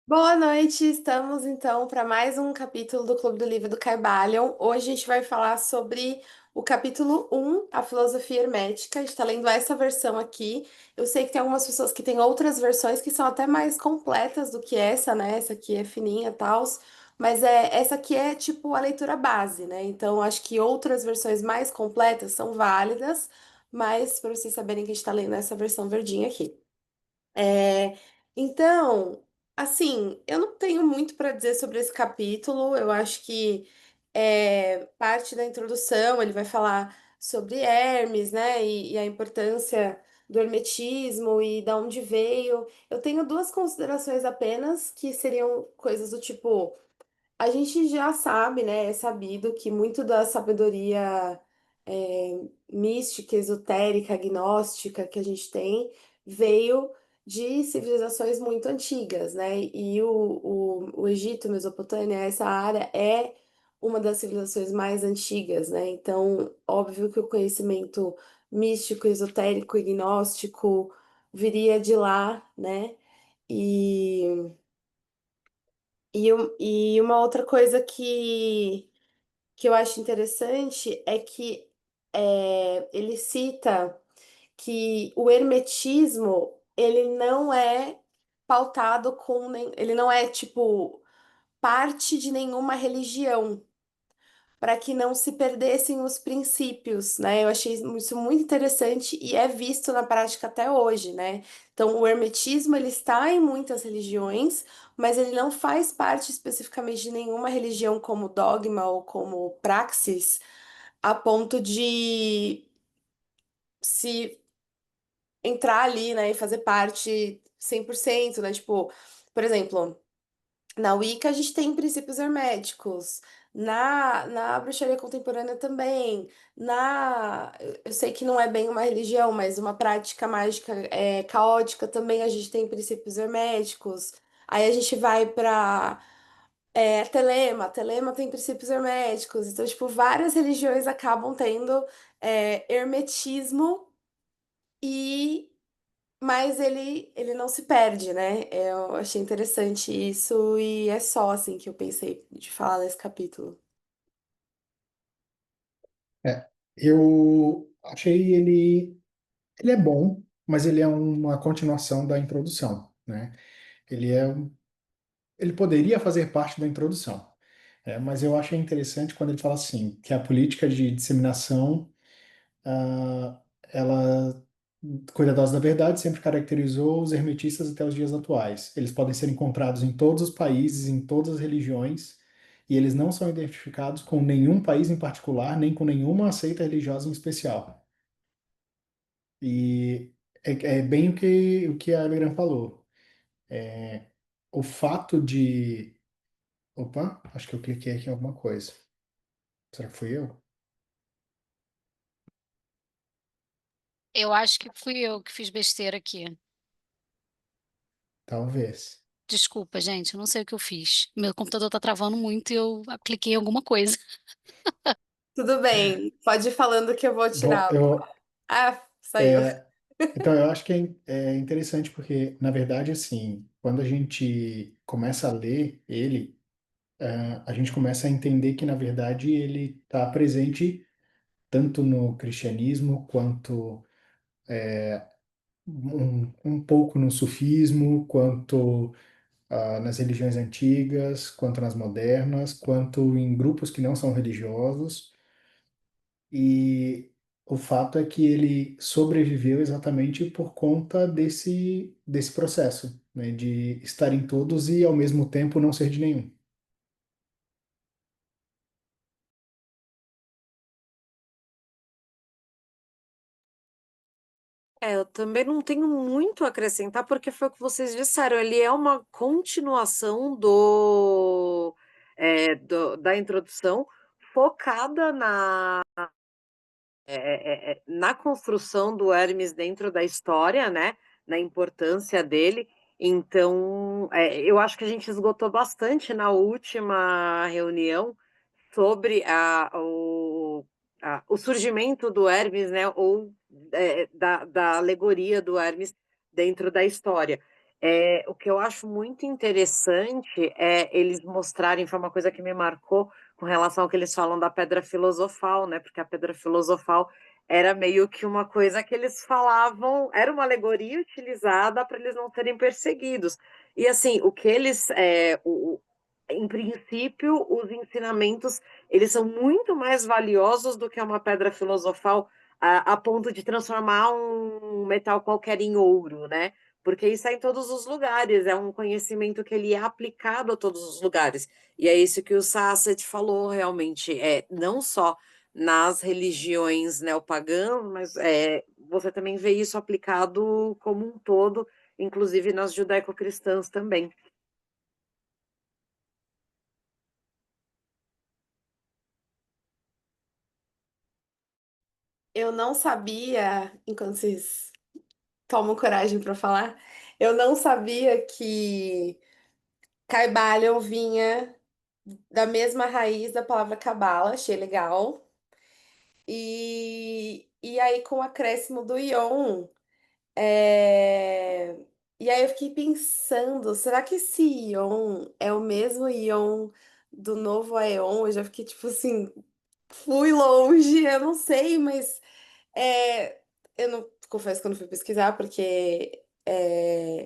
Boa noite, estamos então para mais um capítulo do Clube do Livro do Caibalion. Hoje a gente vai falar sobre o capítulo um, a filosofia hermética. A gente está lendo essa versão aqui. Eu sei que tem algumas pessoas que têm outras versões que são até mais completas do que essa, né? Essa aqui é fininha e tal, mas essa aqui é tipo a leitura base, né? Então acho que outras versões mais completas são válidas, mas para vocês saberem que a gente está lendo essa versão verdinha aqui. É, então, assim, eu não tenho muito para dizer sobre esse capítulo. Eu acho que parte da introdução ele vai falar sobre Hermes, né, e a importância do hermetismo e da onde veio. Eu tenho duas considerações apenas, que seriam coisas do tipo. A gente já sabe, né? É sabido que muito da sabedoria mística, esotérica, agnóstica que a gente tem veio de civilizações muito antigas, né? E o Egito, Mesopotâmia, essa área é uma das civilizações mais antigas, né? Então, óbvio que o conhecimento místico, esotérico, gnóstico viria de lá, né? E e uma outra coisa que eu acho interessante é que ele cita que o hermetismo ele não é pautado ele não é tipo parte de nenhuma religião para que não se perdessem os princípios, né? Eu achei isso muito interessante e é visto na prática até hoje, né? Então, o hermetismo ele está em muitas religiões, mas ele não faz parte especificamente de nenhuma religião como dogma ou como praxis, a ponto de se entrar ali, né, e fazer parte 100%, né? Tipo, por exemplo, na Wicca a gente tem princípios herméticos. Na bruxaria contemporânea também. Eu sei que não é bem uma religião, mas uma prática mágica caótica também a gente tem princípios herméticos. Aí a gente vai para Telema tem princípios herméticos. Então, tipo, várias religiões acabam tendo hermetismo e mas ele não se perde, né? Eu achei interessante isso e é só assim que eu pensei de falar nesse capítulo. É, eu achei ele é bom, mas ele é uma continuação da introdução, né? Ele é, ele poderia fazer parte da introdução, mas eu achei interessante quando ele fala assim, que a política de disseminação, ela, cuidadosa da verdade, sempre caracterizou os hermetistas até os dias atuais. Eles podem ser encontrados em todos os países, em todas as religiões, e eles não são identificados com nenhum país em particular, nem com nenhuma seita religiosa em especial. E é bem o que a Alegram falou. É, o fato de. Opa, acho que eu cliquei aqui em alguma coisa. Será que fui eu? Eu acho que fui eu que fiz besteira aqui. Talvez. Desculpa, gente, eu não sei o que eu fiz. Meu computador tá travando muito e eu cliquei em alguma coisa. Tudo bem, pode ir falando que eu vou Bom, tirar. Ah, saiu. então eu acho que é interessante porque, na verdade, assim, quando a gente começa a ler ele, a gente começa a entender que, na verdade, ele está presente tanto no cristianismo quanto um pouco no sufismo, quanto nas religiões antigas, quanto nas modernas, quanto em grupos que não são religiosos. E o fato é que ele sobreviveu exatamente por conta desse processo, né, de estar em todos e ao mesmo tempo não ser de nenhum. Eu também não tenho muito a acrescentar, porque foi o que vocês disseram, ele é uma continuação da introdução, focada na construção do Hermes dentro da história, né? Na importância dele. Então, eu acho que a gente esgotou bastante na última reunião sobre o surgimento do Hermes, né? Ou da alegoria do Hermes dentro da história. O que eu acho muito interessante é eles mostrarem, foi uma coisa que me marcou com relação ao que eles falam da pedra filosofal, né? Porque a pedra filosofal era meio que uma coisa que eles falavam, era uma alegoria utilizada para eles não serem perseguidos. E assim, o que eles, em princípio, os ensinamentos, eles são muito mais valiosos do que uma pedra filosofal a ponto de transformar um metal qualquer em ouro, né? Porque isso é em todos os lugares, é um conhecimento que ele é aplicado a todos os lugares. E é isso que o Sasset falou realmente, não só nas religiões neopagãs, mas você também vê isso aplicado como um todo, inclusive nas judaico-cristãs também. Eu não sabia, enquanto vocês tomam coragem para falar, eu não sabia que Caibalion vinha da mesma raiz da palavra cabala, achei legal. E aí, com o acréscimo do Ion, é, e aí eu fiquei pensando, será que esse Ion é o mesmo Ion do novo Aeon? Eu já fiquei tipo assim, fui longe, eu não sei, mas eu não confesso que eu não fui pesquisar, porque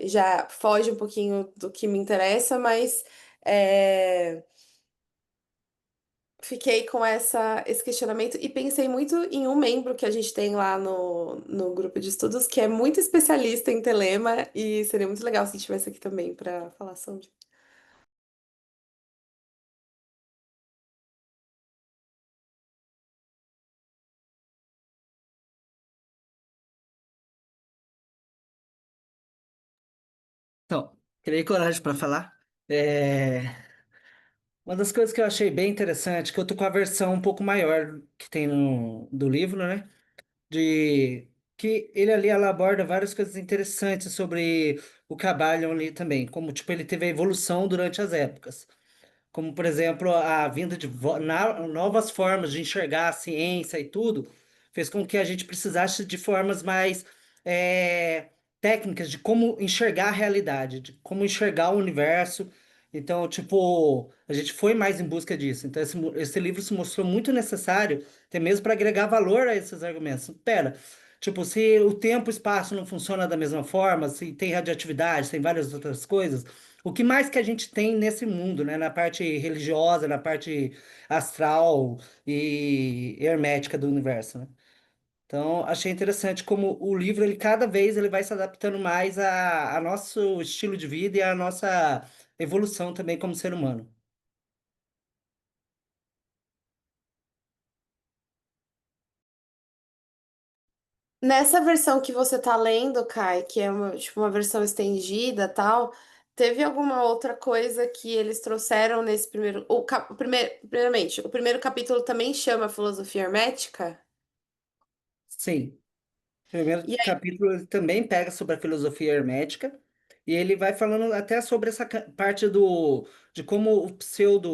já foge um pouquinho do que me interessa, mas. é, Fiquei com esse questionamento e pensei muito em um membro que a gente tem lá no grupo de estudos, que é muito especialista em telema, e seria muito legal se estivesse aqui também para falar sobre. Então, criei coragem para falar. É, Uma das coisas que eu achei bem interessante, que eu tô com a versão um pouco maior que tem do livro, né? De que ele ali ela aborda várias coisas interessantes sobre o Caballion ali também, como tipo ele teve a evolução durante as épocas. Como, por exemplo, a vinda de novas formas de enxergar a ciência e tudo, fez com que a gente precisasse de formas mais é, técnicas de como enxergar a realidade, de como enxergar o universo. Então, tipo, a gente foi mais em busca disso. Então, esse livro se mostrou muito necessário, até mesmo para agregar valor a esses argumentos. Pera, tipo, se o tempo e o espaço não funcionam da mesma forma, se tem radioatividade, tem várias outras coisas. O que mais que a gente tem nesse mundo, né? Na parte religiosa, na parte astral e hermética do universo, né? Então, achei interessante como o livro, ele cada vez ele vai se adaptando mais a nosso estilo de vida e a nossa evolução também como ser humano. Nessa versão que você tá lendo, Kai, que é uma, tipo, uma versão estendida, tal, teve alguma outra coisa que eles trouxeram nesse primeiro, primeiramente, o primeiro capítulo também chama Filosofia Hermética? Sim. O primeiro E aí, capítulo ele também pega sobre a filosofia hermética e ele vai falando até sobre essa parte de como o pseudo,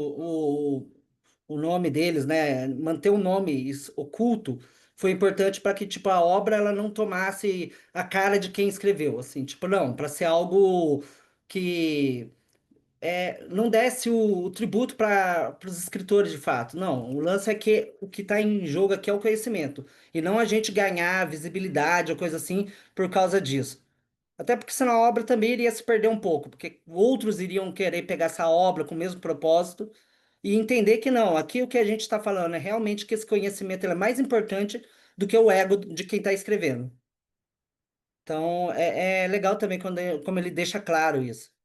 o nome deles, né, manter o nome oculto foi importante para que tipo a obra ela não tomasse a cara de quem escreveu, assim, tipo não, para ser algo que não desse o tributo para os escritores de fato. Não, o lance é que o que está em jogo aqui é o conhecimento, e não a gente ganhar visibilidade ou coisa assim por causa disso. Até porque senão a obra também iria se perder um pouco, porque outros iriam querer pegar essa obra com o mesmo propósito e entender que não, aqui o que a gente está falando é realmente que esse conhecimento ele é mais importante do que o ego de quem está escrevendo. Então é legal também quando, como ele deixa claro isso.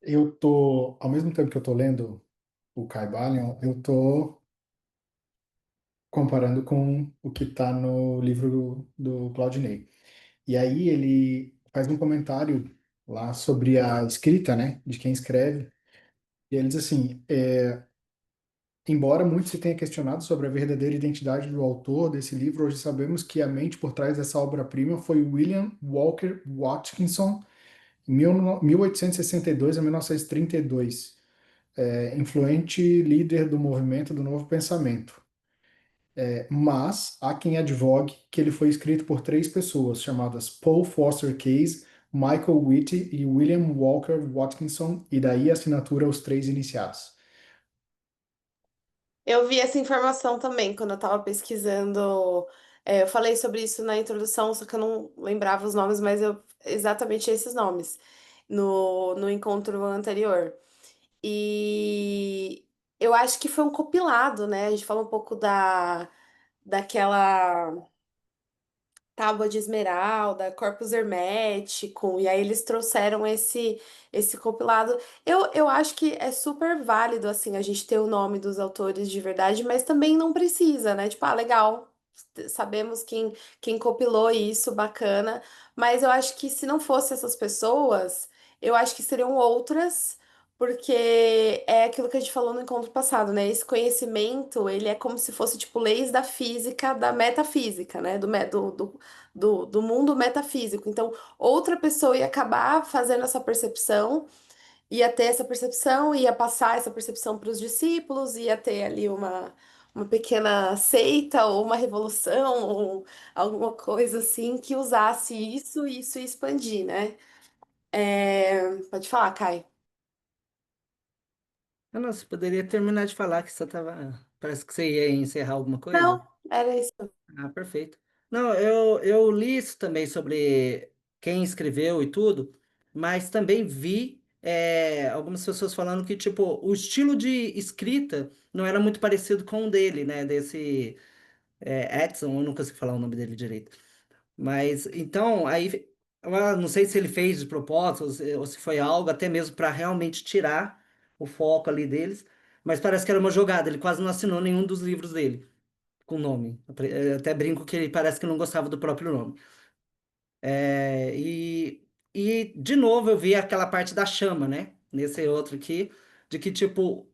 Eu tô, ao mesmo tempo que eu tô lendo o Caibalion, eu tô comparando com o que está no livro do Claudinei. E aí ele faz um comentário lá sobre a escrita, né, de quem escreve. E ele diz assim, embora muito se tenha questionado sobre a verdadeira identidade do autor desse livro, hoje sabemos que a mente por trás dessa obra-prima foi William Walker Watkinson, em 1862 a 1932, influente líder do movimento do Novo Pensamento. Mas há quem advogue que ele foi escrito por três pessoas, chamadas Paul Foster Case, Michael Whitty e William Walker Watkinson, e daí a assinatura aos três iniciados. Eu vi essa informação também quando eu estava pesquisando. Eu falei sobre isso na introdução, só que eu não lembrava os nomes, mas exatamente esses nomes no encontro anterior. E eu acho que foi um compilado, né? A gente fala um pouco daquela Tábua de Esmeralda, Corpus Hermético, e aí eles trouxeram esse compilado. Eu acho que é super válido, assim, a gente ter o nome dos autores de verdade, mas também não precisa, né? Tipo, legal, sabemos quem compilou isso, bacana, mas eu acho que se não fosse essas pessoas, eu acho que seriam outras. Porque é aquilo que a gente falou no encontro passado, né? Esse conhecimento, ele é como se fosse, tipo, leis da física, da metafísica, né? Do mundo metafísico. Então, outra pessoa ia acabar fazendo essa percepção, ia ter essa percepção, ia passar essa percepção para os discípulos, ia ter ali uma pequena seita ou uma revolução ou alguma coisa assim que usasse isso e isso ia expandir, né? Pode falar, Kai. Ah, não, você poderia terminar de falar que você tava. Parece que você ia encerrar alguma coisa. Não, era isso. Ah, perfeito. Não, eu li isso também sobre quem escreveu e tudo, mas também vi algumas pessoas falando que, tipo, o estilo de escrita não era muito parecido com o dele, né? Desse Edson, eu não consigo falar o nome dele direito. Mas, então, aí, eu não sei se ele fez de propósito ou se foi algo até mesmo para realmente tirar o foco ali deles, mas parece que era uma jogada, ele quase não assinou nenhum dos livros dele com nome. Eu até brinco que ele parece que não gostava do próprio nome. E de novo eu vi aquela parte da chama, né? Nesse outro aqui, de que, tipo,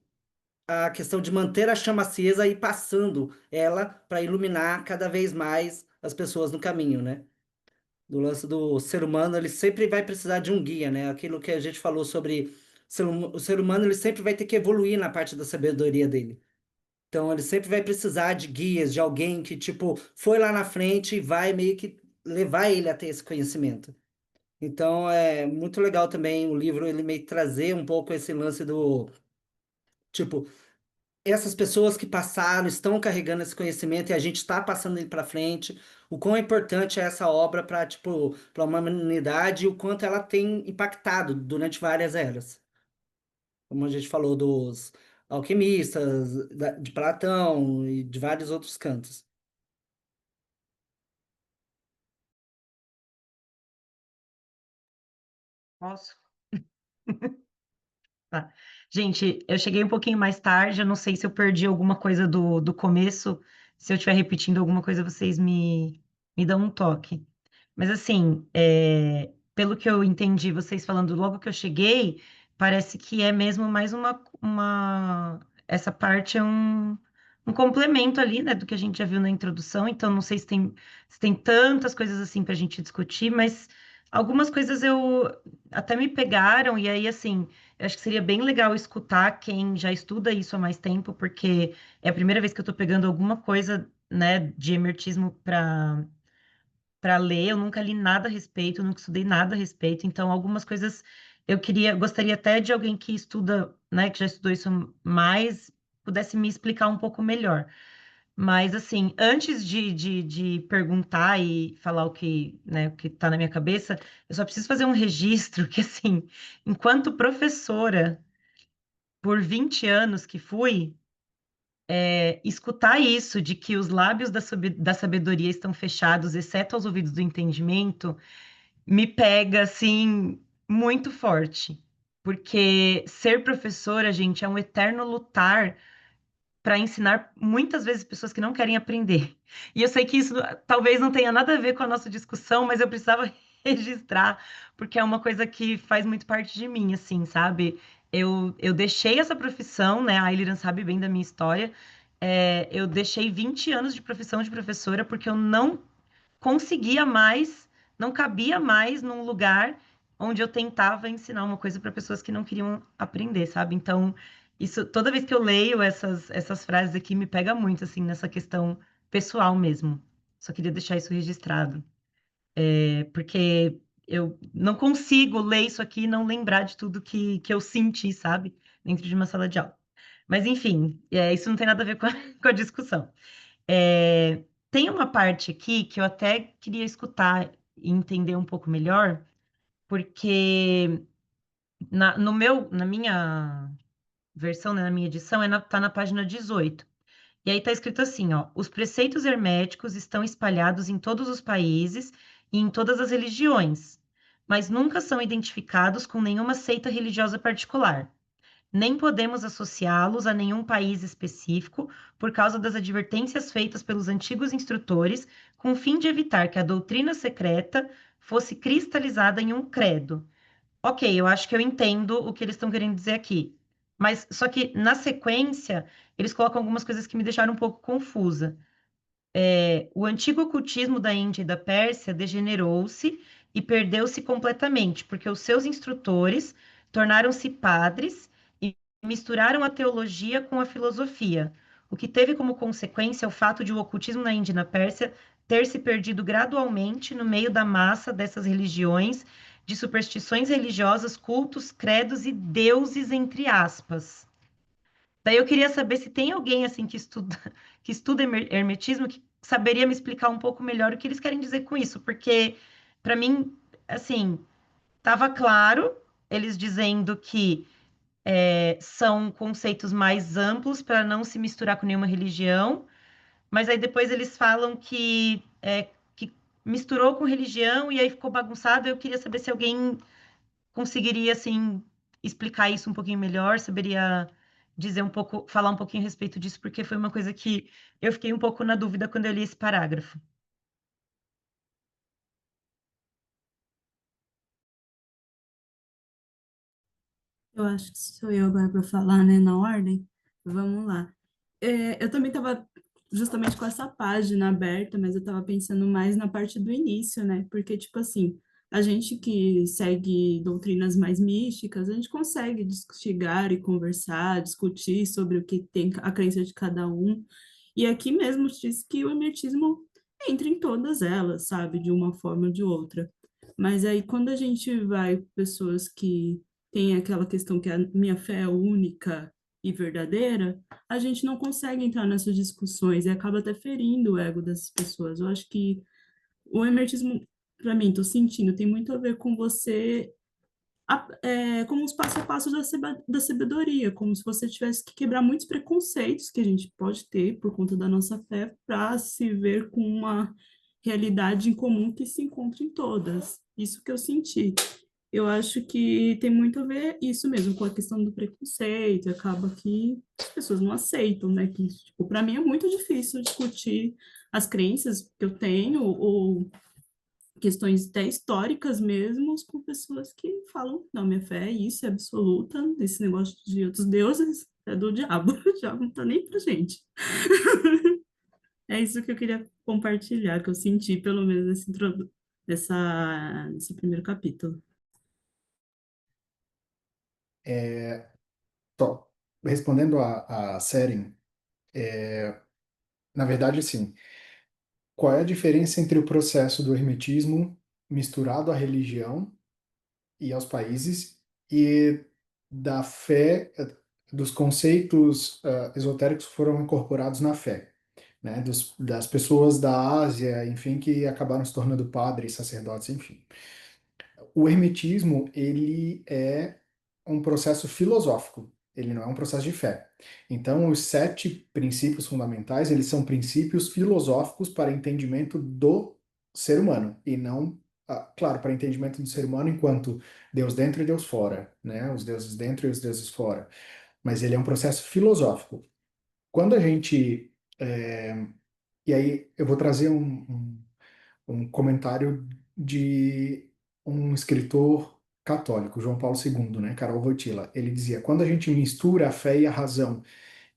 a questão de manter a chama acesa e passando ela para iluminar cada vez mais as pessoas no caminho, né? Do lance do ser humano, ele sempre vai precisar de um guia, né? Aquilo que a gente falou sobre o ser humano, ele sempre vai ter que evoluir na parte da sabedoria dele. Então, ele sempre vai precisar de guias, de alguém que, tipo, foi lá na frente e vai meio que levar ele a ter esse conhecimento. Então, é muito legal também o livro, ele meio que trazer um pouco esse lance do, tipo, essas pessoas que passaram estão carregando esse conhecimento e a gente está passando ele para frente. O quão importante é essa obra para, tipo, para a humanidade e o quanto ela tem impactado durante várias eras. Como a gente falou dos alquimistas, de Platão e de vários outros cantos. Posso? Tá. Gente, eu cheguei um pouquinho mais tarde, eu não sei se eu perdi alguma coisa do começo. Se eu estiver repetindo alguma coisa, vocês me dão um toque. Mas assim, pelo que eu entendi, vocês falando logo que eu cheguei, parece que é mesmo mais essa parte é um complemento ali, né, do que a gente já viu na introdução. Então, não sei se tem tantas coisas assim para a gente discutir, mas algumas coisas eu até me pegaram, e aí, assim, eu acho que seria bem legal escutar quem já estuda isso há mais tempo, porque é a primeira vez que eu estou pegando alguma coisa, né, de emertismo para ler, eu nunca li nada a respeito, nunca estudei nada a respeito, então algumas coisas gostaria até de alguém que estuda, né, que já estudou isso mais, pudesse me explicar um pouco melhor. Mas assim, antes de perguntar e falar o que, né, o que está na minha cabeça, eu só preciso fazer um registro que assim, enquanto professora, por 20 anos que fui, escutar isso de que os lábios da sabedoria estão fechados, exceto aos ouvidos do entendimento, me pega assim muito forte. Porque ser professora, gente, é um eterno lutar para ensinar muitas vezes pessoas que não querem aprender. E eu sei que isso talvez não tenha nada a ver com a nossa discussão, mas eu precisava registrar, porque é uma coisa que faz muito parte de mim, assim, sabe? Eu deixei essa profissão, né? A Iliran sabe bem da minha história. Eu deixei 20 anos de profissão de professora porque eu não conseguia mais, não cabia mais num lugar onde eu tentava ensinar uma coisa para pessoas que não queriam aprender, sabe? Então, isso, toda vez que eu leio essas frases aqui, me pega muito, assim, nessa questão pessoal mesmo. Só queria deixar isso registrado. Porque eu não consigo ler isso aqui e não lembrar de tudo que eu senti, sabe? Dentro de uma sala de aula. Mas, enfim, isso não tem nada a ver com a, com a discussão. Tem uma parte aqui que eu até queria escutar e entender um pouco melhor, porque na minha versão, né, na minha edição, tá na página 18. E aí está escrito assim, ó: os preceitos herméticos estão espalhados em todos os países e em todas as religiões, mas nunca são identificados com nenhuma seita religiosa particular. Nem podemos associá-los a nenhum país específico por causa das advertências feitas pelos antigos instrutores, com o fim de evitar que a doutrina secreta fosse cristalizada em um credo. Ok, eu acho que eu entendo o que eles estão querendo dizer aqui. Mas só que na sequência, eles colocam algumas coisas que me deixaram um pouco confusa. O antigo ocultismo da Índia e da Pérsia degenerou-se e perdeu-se completamente, porque os seus instrutores tornaram-se padres e misturaram a teologia com a filosofia, o que teve como consequência o fato de o ocultismo na Índia e na Pérsia ter se perdido gradualmente no meio da massa dessas religiões, de superstições religiosas, cultos, credos e deuses, entre aspas. Daí eu queria saber se tem alguém assim que estuda hermetismo que saberia me explicar um pouco melhor o que eles querem dizer com isso, porque para mim, assim, estava claro eles dizendo que são conceitos mais amplos para não se misturar com nenhuma religião, mas aí depois eles falam que misturou com religião e aí ficou bagunçado. Eu queria saber se alguém conseguiria, assim, explicar isso um pouquinho melhor, saberia dizer um pouco, falar um pouquinho a respeito disso, porque foi uma coisa que eu fiquei um pouco na dúvida quando eu li esse parágrafo. Eu acho que sou eu agora para falar, né, na ordem. Vamos lá. Eu também estava justamente com essa página aberta, mas eu estava pensando mais na parte do início, né? Porque, tipo assim, a gente que segue doutrinas mais místicas, a gente consegue investigar e conversar, discutir sobre o que tem a crença de cada um. E aqui mesmo diz que o hermetismo entra em todas elas, sabe? De uma forma ou de outra. Mas aí, quando a gente vai pessoas que têm aquela questão que a minha fé é única e verdadeira, a gente não consegue entrar nessas discussões e acaba até ferindo o ego dessas pessoas. Eu acho que o emertismo, para mim, tô sentindo, tem muito a ver com você, como os passo a passo da sabedoria, como se você tivesse que quebrar muitos preconceitos que a gente pode ter por conta da nossa fé para se ver com uma realidade em comum que se encontra em todas. Isso que eu senti. Eu acho que tem muito a ver isso mesmo com a questão do preconceito, acaba que as pessoas não aceitam, né? Que, tipo, para mim é muito difícil discutir as crenças que eu tenho ou questões até históricas mesmo com pessoas que falam, não, minha fé é isso, é absoluta, esse negócio de outros deuses é do diabo, o diabo não tá nem pra gente. É isso que eu queria compartilhar, que eu senti pelo menos nesse primeiro capítulo. Só, respondendo a Seren, na verdade, sim. Qual é a diferença entre o processo do hermetismo misturado à religião e aos países e da fé, dos conceitos esotéricos que foram incorporados na fé, né? Das pessoas da Ásia, enfim, que acabaram se tornando padres, sacerdotes, enfim. O hermetismo, ele é um processo filosófico, ele não é um processo de fé. Então, os 7 princípios fundamentais, eles são princípios filosóficos para entendimento do ser humano, e não, claro, para entendimento do ser humano enquanto Deus dentro e Deus fora, né? Os deuses dentro e os deuses fora. Mas ele é um processo filosófico. Quando a gente... e aí eu vou trazer um comentário de um escritor católico, João Paulo II, né, Karol Wojtyla. Ele dizia: quando a gente mistura a fé e a razão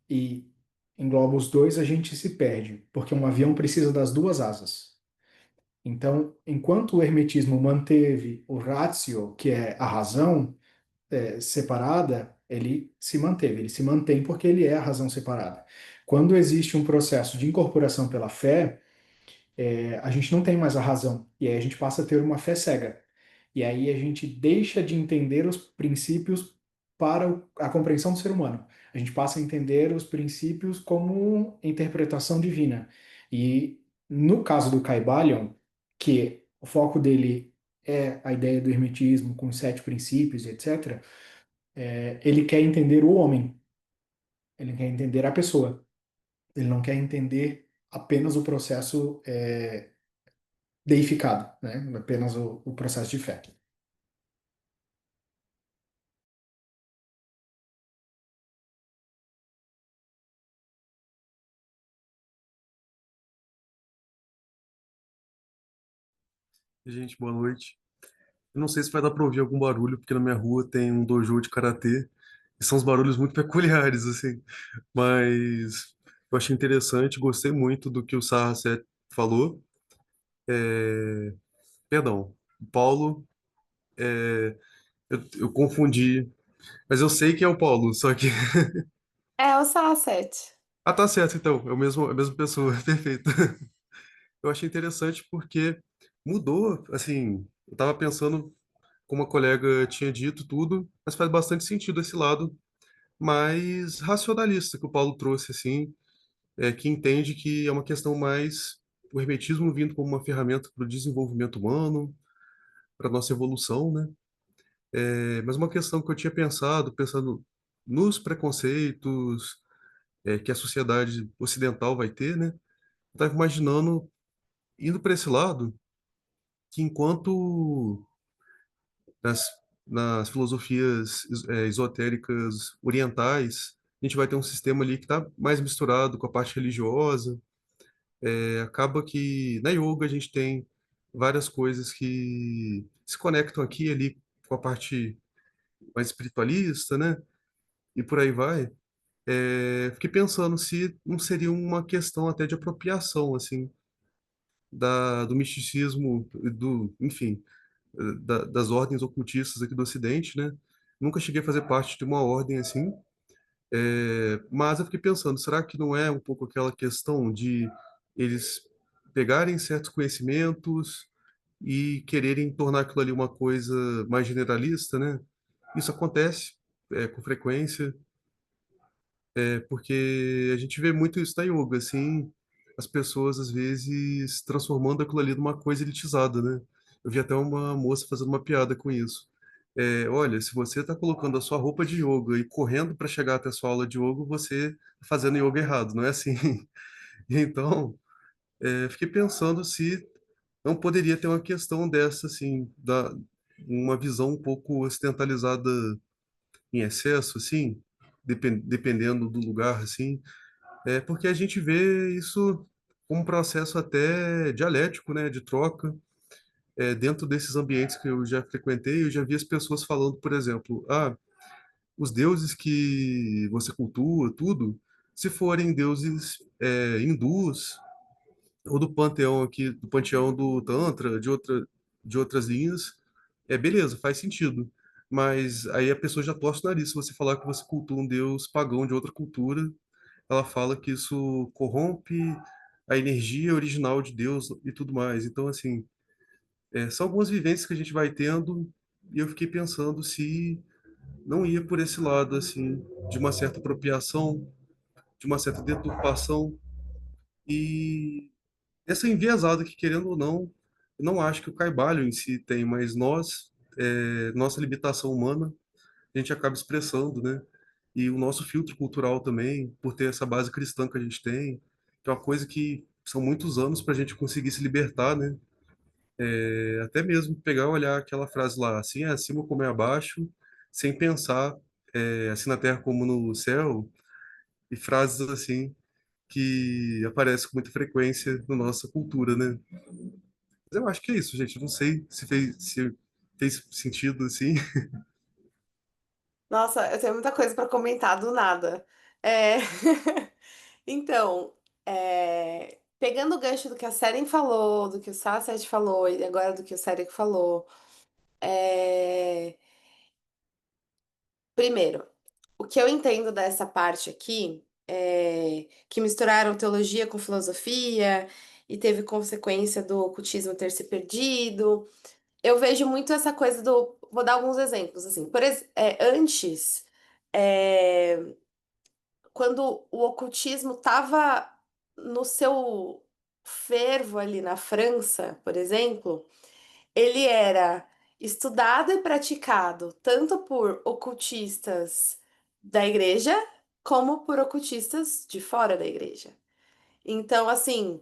e engloba os dois, a gente se perde, porque um avião precisa das duas asas. Então, enquanto o hermetismo manteve o ratio, que é a razão, separada, ele se manteve, ele se mantém porque ele é a razão separada. Quando existe um processo de incorporação pela fé, a gente não tem mais a razão, e aí a gente passa a ter uma fé cega. E aí a gente deixa de entender os princípios para a compreensão do ser humano. A gente passa a entender os princípios como interpretação divina. E no caso do Caibalion, que o foco dele é a ideia do hermetismo com os sete princípios, etc., ele quer entender o homem, ele quer entender a pessoa, ele não quer entender apenas o processo deificado, né? Apenas o processo de fé. Gente, boa noite. Eu não sei se vai dar pra ouvir algum barulho, porque na minha rua tem um dojo de karatê, e são uns barulhos muito peculiares, assim. Mas eu achei interessante, gostei muito do que o Saracet falou. É, Perdão, o Paulo, eu confundi, mas eu sei que é o Paulo, só que. É o Sasset. Ah, tá certo, então, é o mesmo, é a mesma pessoa, perfeito. Eu achei interessante porque mudou, assim, eu tava pensando, como a colega tinha dito tudo, mas faz bastante sentido esse lado mais racionalista que o Paulo trouxe, assim, que entende que é uma questão mais o hermetismo vindo como uma ferramenta para o desenvolvimento humano, para a nossa evolução, né? Mas uma questão que eu tinha pensado, pensando nos preconceitos, que a sociedade ocidental vai ter, né? Eu estava imaginando, indo para esse lado, que enquanto nas, nas filosofias esotéricas orientais, a gente vai ter um sistema ali que está mais misturado com a parte religiosa. Acaba que na yoga a gente tem várias coisas que se conectam aqui e ali com a parte mais espiritualista, né? E por aí vai. Fiquei pensando se não seria uma questão até de apropriação, assim, do misticismo, enfim, das ordens ocultistas aqui do Ocidente, né? Nunca cheguei a fazer parte de uma ordem assim, mas eu fiquei pensando, será que não é um pouco aquela questão de eles pegarem certos conhecimentos e quererem tornar aquilo ali uma coisa mais generalista, né? Isso acontece, com frequência, porque a gente vê muito isso na yoga, assim, as pessoas às vezes transformando aquilo ali numa coisa elitizada, né? Eu vi até uma moça fazendo uma piada com isso. Olha, se você está colocando a sua roupa de yoga e correndo para chegar até a sua aula de yoga, você está fazendo yoga errado, não é assim? Então, fiquei pensando se não poderia ter uma questão dessa, assim, uma visão um pouco ocidentalizada em excesso, assim, dependendo do lugar, assim, porque a gente vê isso como um processo até dialético, né, de troca. Dentro desses ambientes que eu já frequentei, eu já vi as pessoas falando, por exemplo, os deuses que você cultua, tudo, se forem deuses hindus ou do panteão aqui, do panteão do Tantra, de outras linhas, beleza, faz sentido. Mas aí a pessoa já torce o nariz se você falar que você cultua um deus pagão de outra cultura. Ela fala que isso corrompe a energia original de Deus e tudo mais. Então, assim, são algumas vivências que a gente vai tendo e eu fiquei pensando se não ia por esse lado, assim, de uma certa apropriação, de uma certa deturpação e essa enviesada que, querendo ou não, eu não acho que o Carvalho em si tem, mas nós, nossa limitação humana, a gente acaba expressando, né? E o nosso filtro cultural também, por ter essa base cristã que a gente tem, que é uma coisa que são muitos anos para a gente conseguir se libertar, né? Até mesmo pegar e olhar aquela frase lá, assim é acima como é abaixo, sem pensar, assim na terra como no céu, e frases assim que aparecem com muita frequência na nossa cultura, né? Mas eu acho que é isso, gente. Não sei se fez sentido assim. Nossa, eu tenho muita coisa para comentar do nada. É, Então, pegando o gancho do que a Seren falou, do que o Sasset falou e agora do que o Cedric falou, é, primeiro, o que eu entendo dessa parte aqui. que misturaram teologia com filosofia e teve consequência do ocultismo ter se perdido. Eu vejo muito essa coisa do. Vou dar alguns exemplos, assim. Antes, é, quando o ocultismo estava no seu fervo ali na França, por exemplo, ele era estudado e praticado tanto por ocultistas da igreja como por ocultistas de fora da igreja. Então, assim,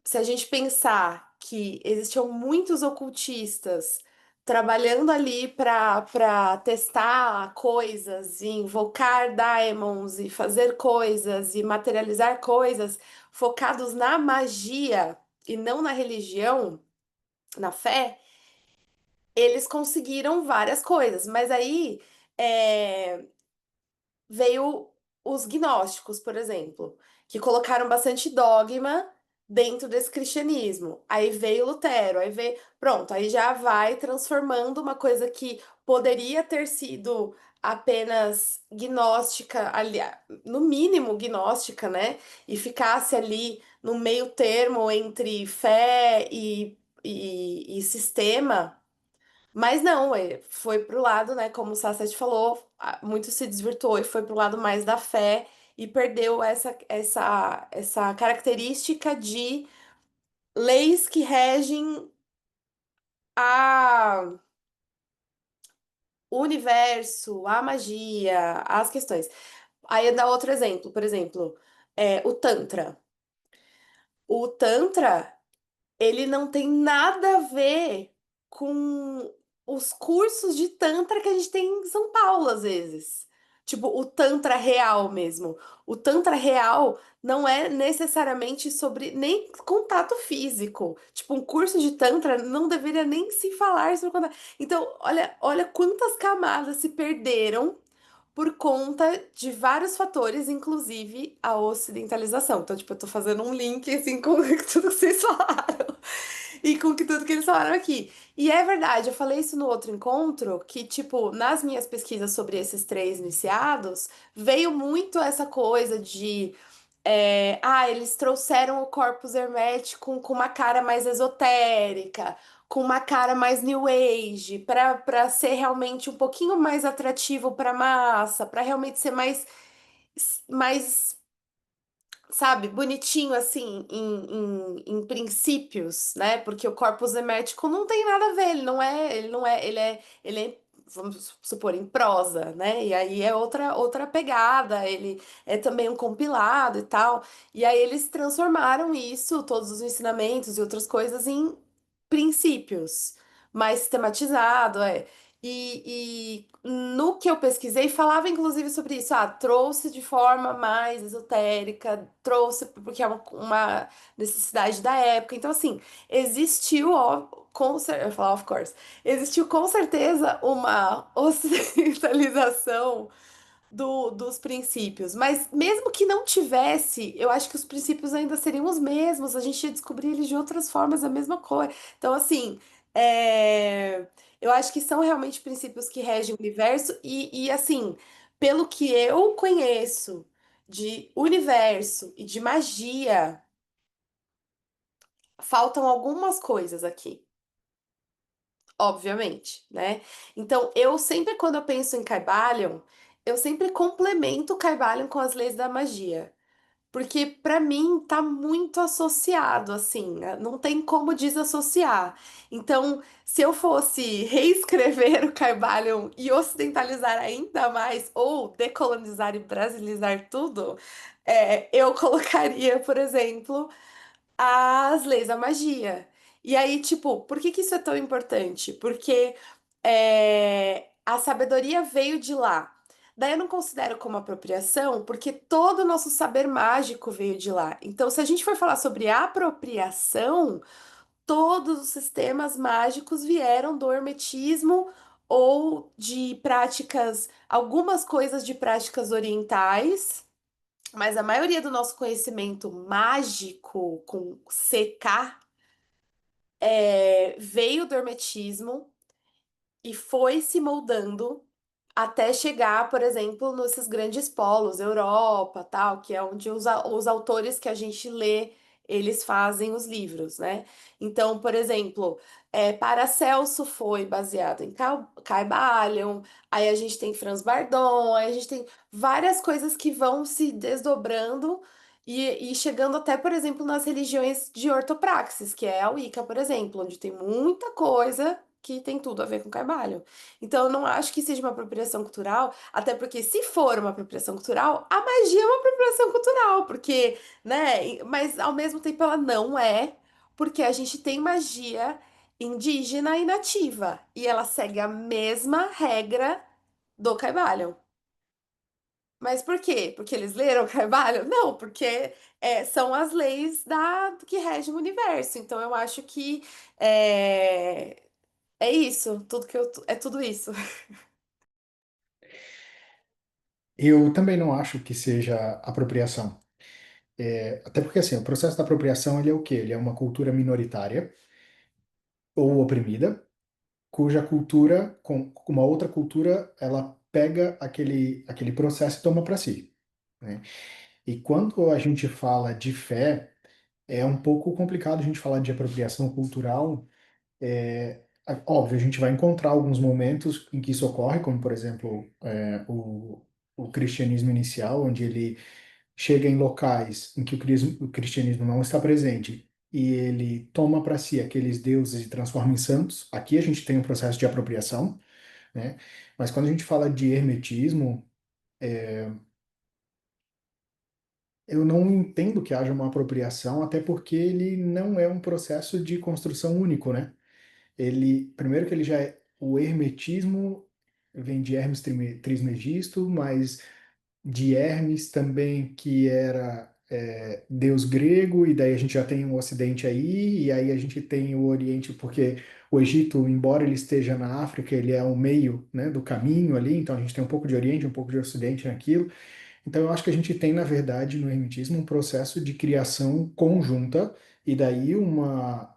se a gente pensar que existiam muitos ocultistas trabalhando ali para testar coisas e invocar daemons e fazer coisas e materializar coisas focados na magia e não na religião, na fé, eles conseguiram várias coisas, mas aí é, veio os gnósticos, por exemplo, que colocaram bastante dogma dentro desse cristianismo. Aí veio Lutero, aí veio, pronto, aí já vai transformando uma coisa que poderia ter sido apenas gnóstica, ali, no mínimo gnóstica, né? E ficasse ali no meio termo entre fé e sistema. Mas não, foi pro lado, né, como o Sasset falou, muito se desvirtuou e foi pro lado mais da fé e perdeu essa característica de leis que regem a, o universo, a magia, as questões. Aí eu dar outro exemplo, por exemplo, o Tantra. O Tantra ele não tem nada a ver com os cursos de Tantra que a gente tem em São Paulo, às vezes. Tipo, o Tantra real mesmo. O Tantra real não é necessariamente sobre nem contato físico. Tipo, um curso de Tantra não deveria nem se falar sobre contato. Então, olha quantas camadas se perderam por conta de vários fatores, inclusive a ocidentalização. Então, tipo, eu tô fazendo um link assim com tudo que vocês falaram e com tudo que eles falaram aqui. E é verdade, eu falei isso no outro encontro, que, tipo, nas minhas pesquisas sobre esses três iniciados, veio muito essa coisa de. Eles trouxeram o corpus hermético com uma cara mais esotérica, com uma cara mais New Age, para ser realmente um pouquinho mais atrativo para massa, para realmente ser mais sabe, bonitinho assim, em princípios, né? Porque o corpus hermético não tem nada a ver, vamos supor, em prosa, né? E aí é outra pegada, ele é também um compilado e tal. E aí eles transformaram isso, todos os ensinamentos e outras coisas, em princípios, mais sistematizado, é. E no que eu pesquisei, falava inclusive sobre isso. Trouxe de forma mais esotérica, trouxe porque é uma necessidade da época. Então, assim, existiu, ó, eu ia falar, of course, existiu com certeza uma ocidentalização dos princípios. Mas mesmo que não tivesse, eu acho que os princípios ainda seriam os mesmos, a gente ia descobrir eles de outras formas, a mesma cor. Então, assim, eu acho que são realmente princípios que regem o universo, e assim, pelo que eu conheço de universo e de magia, faltam algumas coisas aqui. Obviamente, né? Então, eu sempre, quando eu penso em Kybalion, eu sempre complemento o Kybalion com as leis da magia. Porque pra mim tá muito associado, assim, né? Não tem como desassociar. Então, se eu fosse reescrever o Kybalion e ocidentalizar ainda mais, ou decolonizar e brasilizar tudo, eu colocaria, por exemplo, as leis da magia. E aí, tipo, por que que isso é tão importante? Porque a sabedoria veio de lá. Daí eu não considero como apropriação, porque todo o nosso saber mágico veio de lá. Então, se a gente for falar sobre apropriação, todos os sistemas mágicos vieram do hermetismo ou de práticas, algumas coisas de práticas orientais, mas a maioria do nosso conhecimento mágico, com CK, veio do hermetismo e foi se moldando até chegar, por exemplo, nesses grandes polos, Europa, tal, que é onde os autores que a gente lê, eles fazem os livros, né? Então, por exemplo, Paracelso foi baseado em Caibalion, aí a gente tem Franz Bardon, aí a gente tem várias coisas que vão se desdobrando e chegando até, por exemplo, nas religiões de ortopraxis, que é a Wicca, por exemplo, onde tem muita coisa que tem tudo a ver com Caibalion. Então, eu não acho que seja uma apropriação cultural, até porque se for uma apropriação cultural, a magia é uma apropriação cultural, porque, né? Mas ao mesmo tempo ela não é, porque a gente tem magia indígena e nativa, e ela segue a mesma regra do Caibalion. Mas por quê? Porque eles leram Carvalho? Não, porque são as leis que regem o universo. Então eu acho que é, é isso, é tudo isso. Eu também não acho que seja apropriação. Até porque, assim, o processo da apropriação, ele é o quê? Ele é uma cultura minoritária ou oprimida, cuja cultura, com uma outra cultura, ela pega aquele processo e toma para si, né? E quando a gente fala de fé, é um pouco complicado a gente falar de apropriação cultural. Óbvio, a gente vai encontrar alguns momentos em que isso ocorre, como, por exemplo, o cristianismo inicial, onde ele chega em locais em que o cristianismo não está presente e ele toma para si aqueles deuses e transforma em santos. Aqui a gente tem um processo de apropriação, né? Mas quando a gente fala de hermetismo, eu não entendo que haja uma apropriação, até porque ele não é um processo de construção único, né? Primeiro que ele já é, o hermetismo vem de Hermes Trismegisto, mas de Hermes também, que era deus grego, e daí a gente já tem o Ocidente aí, e aí a gente tem o Oriente, porque o Egito, embora ele esteja na África, ele é o meio, né, do caminho ali, então a gente tem um pouco de Oriente, um pouco de Ocidente naquilo. Então eu acho que a gente tem, na verdade, no Hermetismo, um processo de criação conjunta, e daí uma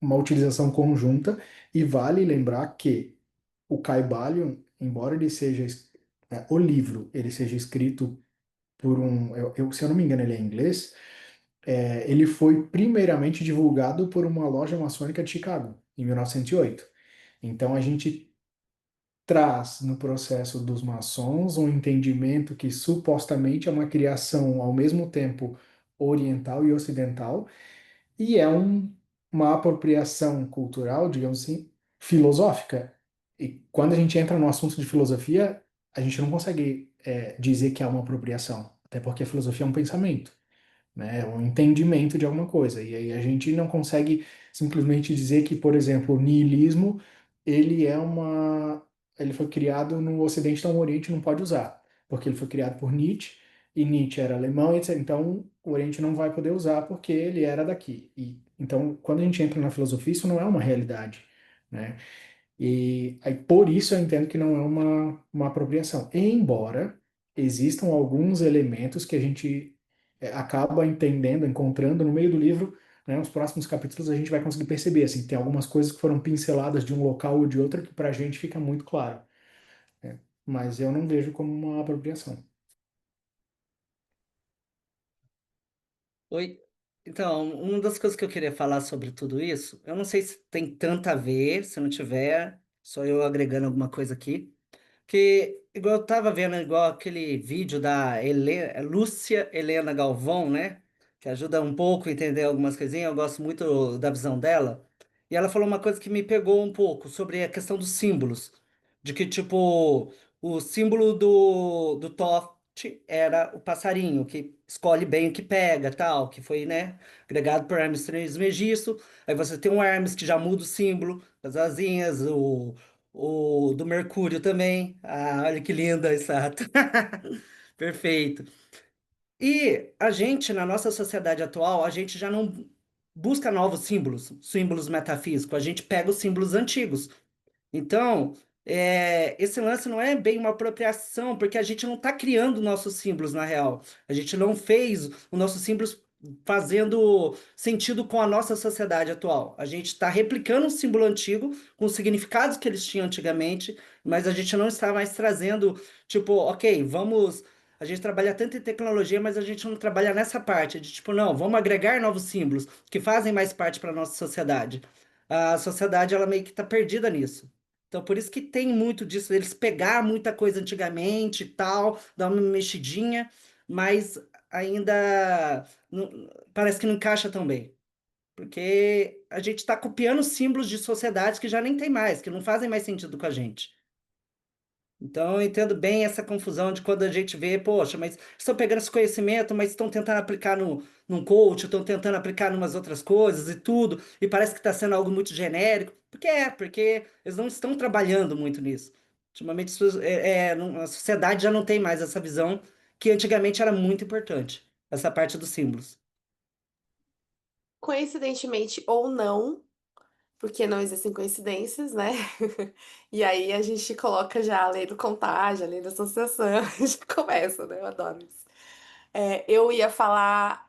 utilização conjunta, e vale lembrar que o Caibalion, embora ele seja o livro ele seja escrito por se eu não me engano, ele é inglês. Ele foi primeiramente divulgado por uma loja maçônica de Chicago, em 1908. Então a gente traz no processo dos maçons um entendimento que supostamente é uma criação ao mesmo tempo oriental e ocidental, e é uma apropriação cultural, digamos assim, filosófica. E quando a gente entra no assunto de filosofia, a gente não consegue dizer que é uma apropriação, até porque a filosofia é um pensamento, né? É um entendimento de alguma coisa. E aí a gente não consegue simplesmente dizer que, por exemplo, o niilismo, ele é uma ele foi criado no Ocidente, então o Oriente não pode usar, porque ele foi criado por Nietzsche, e Nietzsche era alemão, etc. Então o Oriente não vai poder usar porque ele era daqui. E então, quando a gente entra na filosofia, isso não é uma realidade, né? E aí, por isso eu entendo que não é uma apropriação. Embora existam alguns elementos que a gente acaba entendendo, encontrando no meio do livro, né, nos próximos capítulos a gente vai conseguir perceber, assim, tem algumas coisas que foram pinceladas de um local ou de outro que para a gente fica muito claro, né? Mas eu não vejo como uma apropriação. Oi. Então, uma das coisas que eu queria falar sobre tudo isso, eu não sei se tem tanto a ver, se não tiver, só eu agregando alguma coisa aqui. Que, igual eu tava vendo, igual aquele vídeo da Lúcia Helena Galvão, né? Que ajuda um pouco a entender algumas coisinhas, eu gosto muito da visão dela. E ela falou uma coisa que me pegou um pouco sobre a questão dos símbolos. De que, tipo, o símbolo do Toft era o passarinho, que escolhe bem o que pega, tal, que foi, né, agregado por Hermes Trismegisto. Aí você tem um Hermes que já muda o símbolo, as asinhas, o do Mercúrio também. Ah, olha que linda a estátua. Perfeito. E a gente, na nossa sociedade atual, a gente já não busca novos símbolos, símbolos metafísicos, a gente pega os símbolos antigos. Então, esse lance não é bem uma apropriação, porque a gente não está criando nossos símbolos na real. A gente não fez os nossos símbolos fazendo sentido com a nossa sociedade atual. A gente está replicando um símbolo antigo com os significados que eles tinham antigamente, mas a gente não está mais trazendo, tipo, ok, vamos. A gente trabalha tanto em tecnologia, mas a gente não trabalha nessa parte de tipo, não, vamos agregar novos símbolos que fazem mais parte para a nossa sociedade. A sociedade, ela meio que está perdida nisso. Então, por isso que tem muito disso, eles pegar muita coisa antigamente e tal, dar uma mexidinha, mas ainda parece que não encaixa tão bem. Porque a gente está copiando símbolos de sociedades que já nem tem mais, que não fazem mais sentido com a gente. Então, eu entendo bem essa confusão de quando a gente vê, poxa, mas estão pegando esse conhecimento, mas estão tentando aplicar num coach, estão tentando aplicar em umas outras coisas e tudo, e parece que está sendo algo muito genérico. Porque eles não estão trabalhando muito nisso. Ultimamente, a sociedade já não tem mais essa visão que antigamente era muito importante, essa parte dos símbolos. Coincidentemente ou não, porque não existem coincidências, né? E aí a gente coloca já a lei do contágio, a lei da associação, a gente começa, né? Eu adoro isso. Eu ia falar,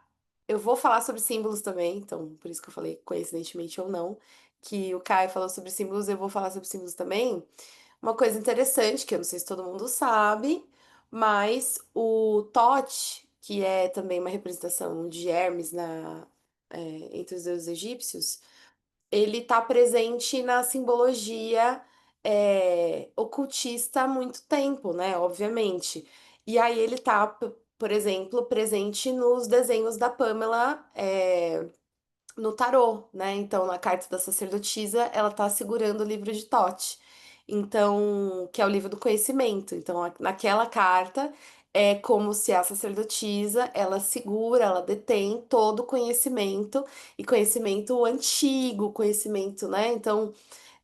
eu vou falar sobre símbolos também, então por isso que eu falei coincidentemente ou não, que o Caio falou sobre símbolos, eu vou falar sobre símbolos também. Uma coisa interessante, que eu não sei se todo mundo sabe, mas o Tote, que é também uma representação de Hermes entre os deuses egípcios, ele está presente na simbologia ocultista há muito tempo, né? Obviamente. E aí ele tá, por exemplo, presente nos desenhos da Pamela no tarô, né? Então, na carta da sacerdotisa, ela tá segurando o livro de Tote. Então, que é o livro do conhecimento. Então, naquela carta é como se a sacerdotisa, ela segura, ela detém todo o conhecimento e conhecimento antigo, conhecimento, né? Então,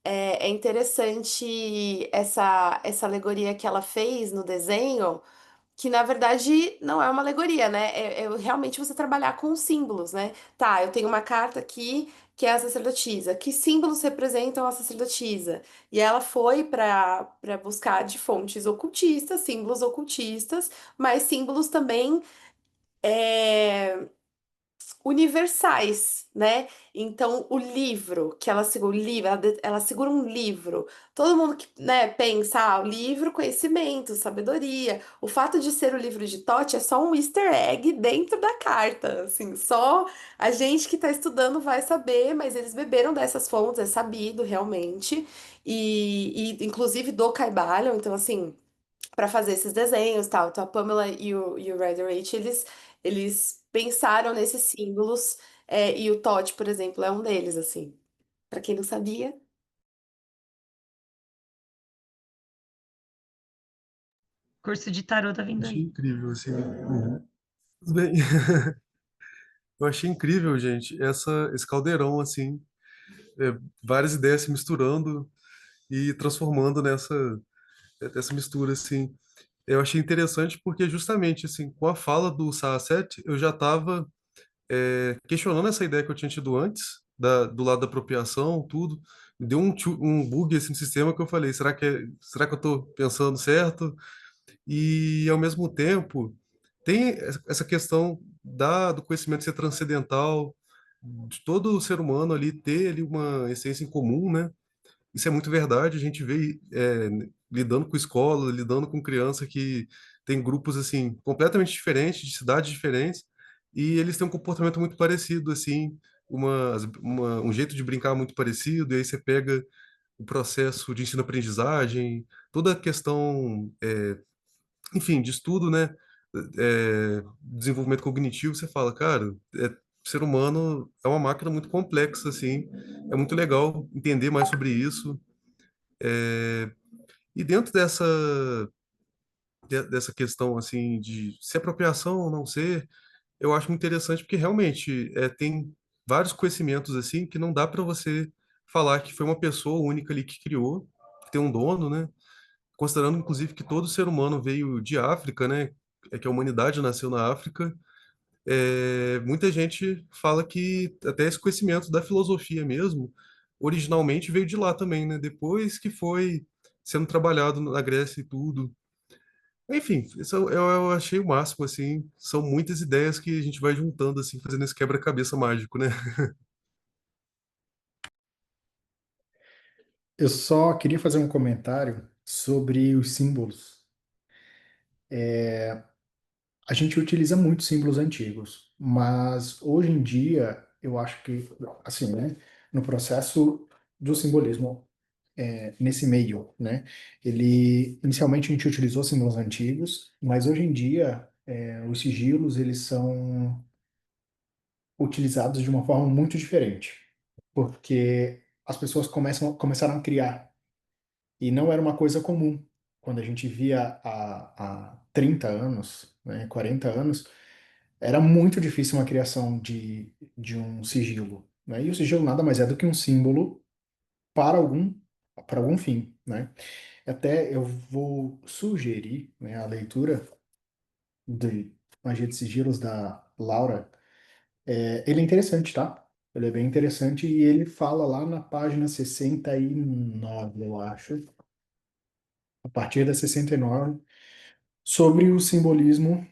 é interessante essa alegoria que ela fez no desenho, que na verdade não é uma alegoria, né? É realmente você trabalhar com símbolos, né? Tá, eu tenho uma carta aqui que é a sacerdotisa. Que símbolos representam a sacerdotisa? E ela foi para buscar de fontes ocultistas, símbolos ocultistas, mas símbolos também é, universais, né? Então, o livro, que ela segura, o livro, ela segura um livro. Todo mundo que, né, pensa, o livro, conhecimento, sabedoria. O fato de ser o livro de Tote é só um easter egg dentro da carta, assim, só a gente que tá estudando vai saber, mas eles beberam dessas fontes, é sabido realmente. E inclusive do Caibalion, então assim, para fazer esses desenhos, tal. Então a Pamela e o Rider Waite, eles pensaram nesses símbolos, e o Todd, por exemplo, é um deles, assim. Para quem não sabia. Curso de tarô tá vindo Achei aí. incrível, assim. Uhum. Tudo bem. Eu achei incrível, gente, esse caldeirão, assim, várias ideias se misturando e transformando nessa mistura, assim. Eu achei interessante porque justamente, assim, com a fala do Saadet, eu já estava questionando essa ideia que eu tinha tido antes, do lado da apropriação, tudo. Me deu um bug, assim, no sistema que eu falei, será que eu estou pensando certo? E, ao mesmo tempo, tem essa questão do conhecimento ser transcendental, de todo ser humano ali ter ali uma essência em comum, né? Isso é muito verdade. A gente vê lidando com escola, lidando com criança que tem grupos assim completamente diferentes, de cidades diferentes, e eles têm um comportamento muito parecido, assim, um jeito de brincar muito parecido. E aí você pega o processo de ensino-aprendizagem, toda a questão enfim, de estudo, né? Desenvolvimento cognitivo, você fala, cara, o ser humano é uma máquina muito complexa, assim, é muito legal entender mais sobre isso. E dentro dessa questão, assim, de ser apropriação ou não ser, eu acho muito interessante porque realmente tem vários conhecimentos, assim, que não dá para você falar que foi uma pessoa única ali que criou, que tem um dono, né? Considerando, inclusive, que todo ser humano veio de África, né? É que a humanidade nasceu na África. Muita gente fala que até esse conhecimento da filosofia mesmo, originalmente veio de lá também, né? Depois que foi sendo trabalhado na Grécia e tudo. Enfim, isso eu achei o máximo, assim, são muitas ideias que a gente vai juntando, assim, fazendo esse quebra-cabeça mágico, né? Eu só queria fazer um comentário sobre os símbolos. A gente utiliza muitos símbolos antigos, mas hoje em dia eu acho que, assim, né, no processo do simbolismo, nesse meio, né, ele inicialmente a gente utilizou símbolos antigos, mas hoje em dia os sigilos eles são utilizados de uma forma muito diferente, porque as pessoas começaram a criar. E não era uma coisa comum. Quando a gente via há 30 anos, né, 40 anos, era muito difícil uma criação de um sigilo, né? E o sigilo nada mais é do que um símbolo para algum, para algum fim, né? Até eu vou sugerir, né, a leitura de Magia de Sigilos da Laura. Ele é interessante, tá? Ele é bem interessante e ele fala lá na página 69, eu acho, a partir da 69, sobre o simbolismo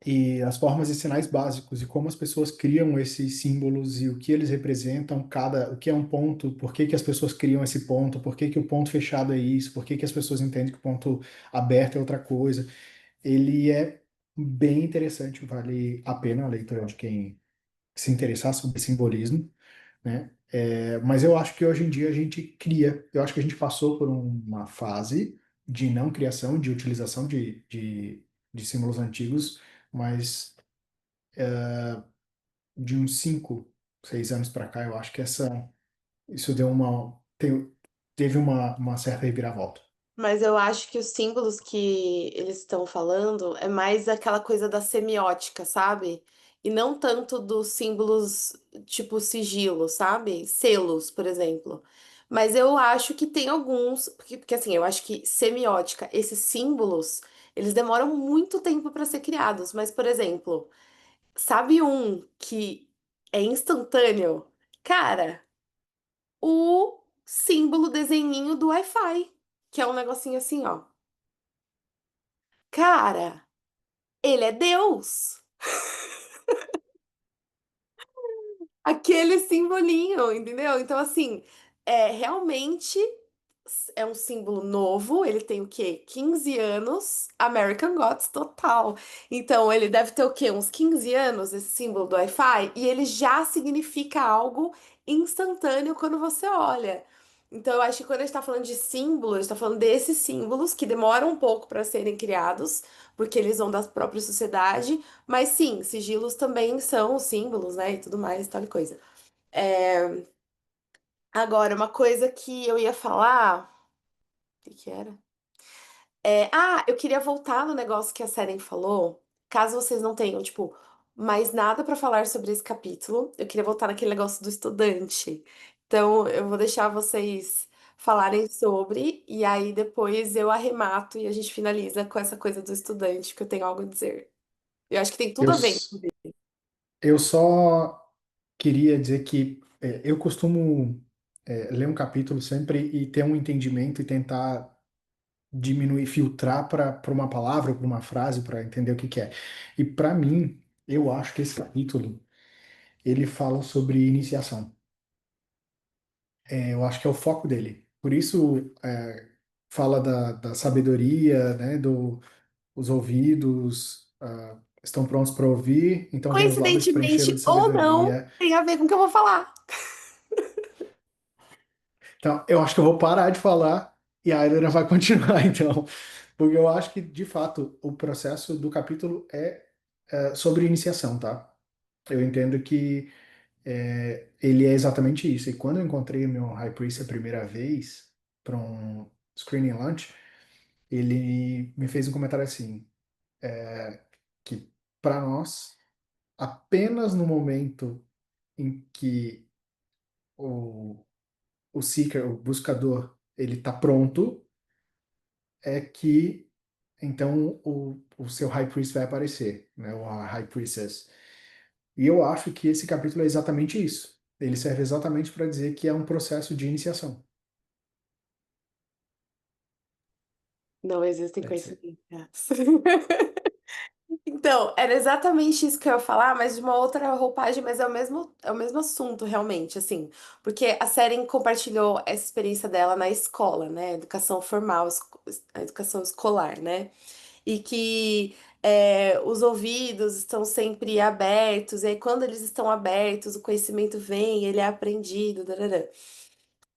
e as formas e sinais básicos e como as pessoas criam esses símbolos e o que eles representam, o que é um ponto, por que que as pessoas criam esse ponto, por que que o ponto fechado é isso, por que que as pessoas entendem que o ponto aberto é outra coisa. Ele é bem interessante, vale a pena a leitura de quem se interessar sobre simbolismo, né? Mas eu acho que hoje em dia a gente cria, eu acho que a gente passou por uma fase de não criação, de utilização de símbolos antigos, mas de uns 5, 6 anos para cá, eu acho que isso teve uma certa reviravolta. Mas eu acho que os símbolos que eles estão falando é mais aquela coisa da semiótica, sabe? E não tanto dos símbolos tipo sigilo, sabe? Selos, por exemplo. Mas eu acho que tem alguns, porque assim, eu acho que semiótica, esses símbolos, eles demoram muito tempo para ser criados. Mas, por exemplo, sabe um que é instantâneo? Cara, o símbolo desenhinho do Wi-Fi, que é um negocinho assim, ó. Cara, ele é Deus. Aquele simbolinho, entendeu? Então, assim, realmente é um símbolo novo. Ele tem o quê? 15 anos. American Gods total. Então, ele deve ter o quê? Uns 15 anos, esse símbolo do Wi-Fi. E ele já significa algo instantâneo quando você olha. Então, eu acho que quando a gente está falando de símbolos, a gente está falando desses símbolos que demoram um pouco para serem criados, porque eles vão da própria sociedade. Mas sim, sigilos também são símbolos, né? E tudo mais, tal e coisa. É, Agora, uma coisa que eu ia falar. O que que era? Eu queria voltar no negócio que a Seren falou. Caso vocês não tenham, tipo, mais nada pra falar sobre esse capítulo, eu queria voltar naquele negócio do estudante. Então, eu vou deixar vocês falarem sobre, e aí depois eu arremato e a gente finaliza com essa coisa do estudante, que eu tenho algo a dizer. Eu acho que tem Eu, tudo a ver. s- eu só queria dizer que eu costumo ler um capítulo sempre e ter um entendimento e tentar diminuir, filtrar para uma palavra, para uma frase, para entender o que que é. E para mim, eu acho que esse capítulo ele fala sobre iniciação. Eu acho que é o foco dele. Por isso, fala da sabedoria, né, os ouvidos estão prontos para ouvir, então vem os lábios para enchê-lo de Coincidentemente ou não, sabedoria. tem a ver com o que eu vou falar. Então, eu acho que eu vou parar de falar e a Ailena vai continuar, então, porque eu acho que, de fato, o processo do capítulo é sobre iniciação, tá? Eu entendo que ele é exatamente isso. E quando eu encontrei o meu High Priest a primeira vez para um screening lunch, ele me fez um comentário assim, que para nós, apenas no momento em que o, o seeker, o buscador, ele está pronto, é que então o seu High Priest vai aparecer, né? O High Priestess. E eu acho que esse capítulo é exatamente isso. Ele serve exatamente para dizer que é um processo de iniciação. Não existem Pode ser. coincidências. Então, era exatamente isso que eu ia falar, mas de uma outra roupagem, mas é o mesmo assunto, realmente, assim. Porque a série compartilhou essa experiência dela na escola, né? Educação formal, a educação escolar, né? E que os ouvidos estão sempre abertos, e aí quando eles estão abertos, o conhecimento vem, ele é aprendido, darará.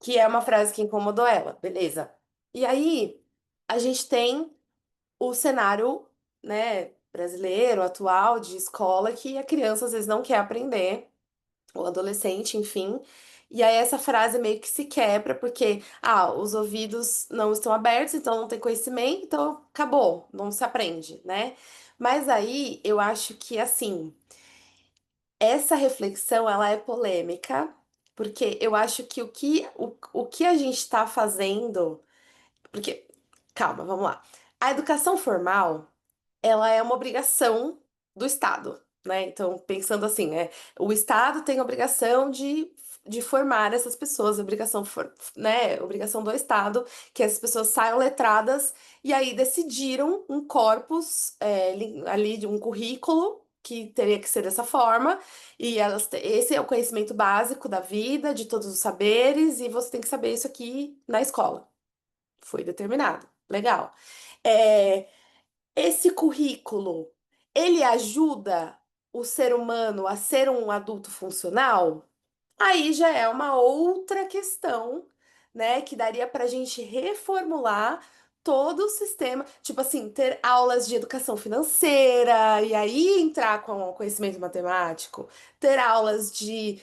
Que é uma frase que incomodou ela, beleza. E aí, a gente tem o cenário, né, brasileiro, atual, de escola, que a criança às vezes não quer aprender, o adolescente, enfim. E aí essa frase meio que se quebra, porque, os ouvidos não estão abertos, então não tem conhecimento, então acabou, não se aprende, né? Mas aí eu acho que, assim, essa reflexão, ela é polêmica, porque eu acho que o que a gente está fazendo. Porque, calma, vamos lá. A educação formal ela é uma obrigação do Estado, né? Então, pensando assim, o Estado tem a obrigação de formar essas pessoas, obrigação, né? Obrigação do Estado, que essas pessoas saiam letradas, e aí decidiram um corpus ali de um currículo que teria que ser dessa forma, e esse é o conhecimento básico da vida, de todos os saberes, e você tem que saber isso aqui na escola. Foi determinado. Legal. É, esse currículo, ele ajuda o ser humano a ser um adulto funcional? Aí já é uma outra questão, né, que daria para a gente reformular todo o sistema, tipo assim, ter aulas de educação financeira e aí entrar com o conhecimento matemático, ter aulas de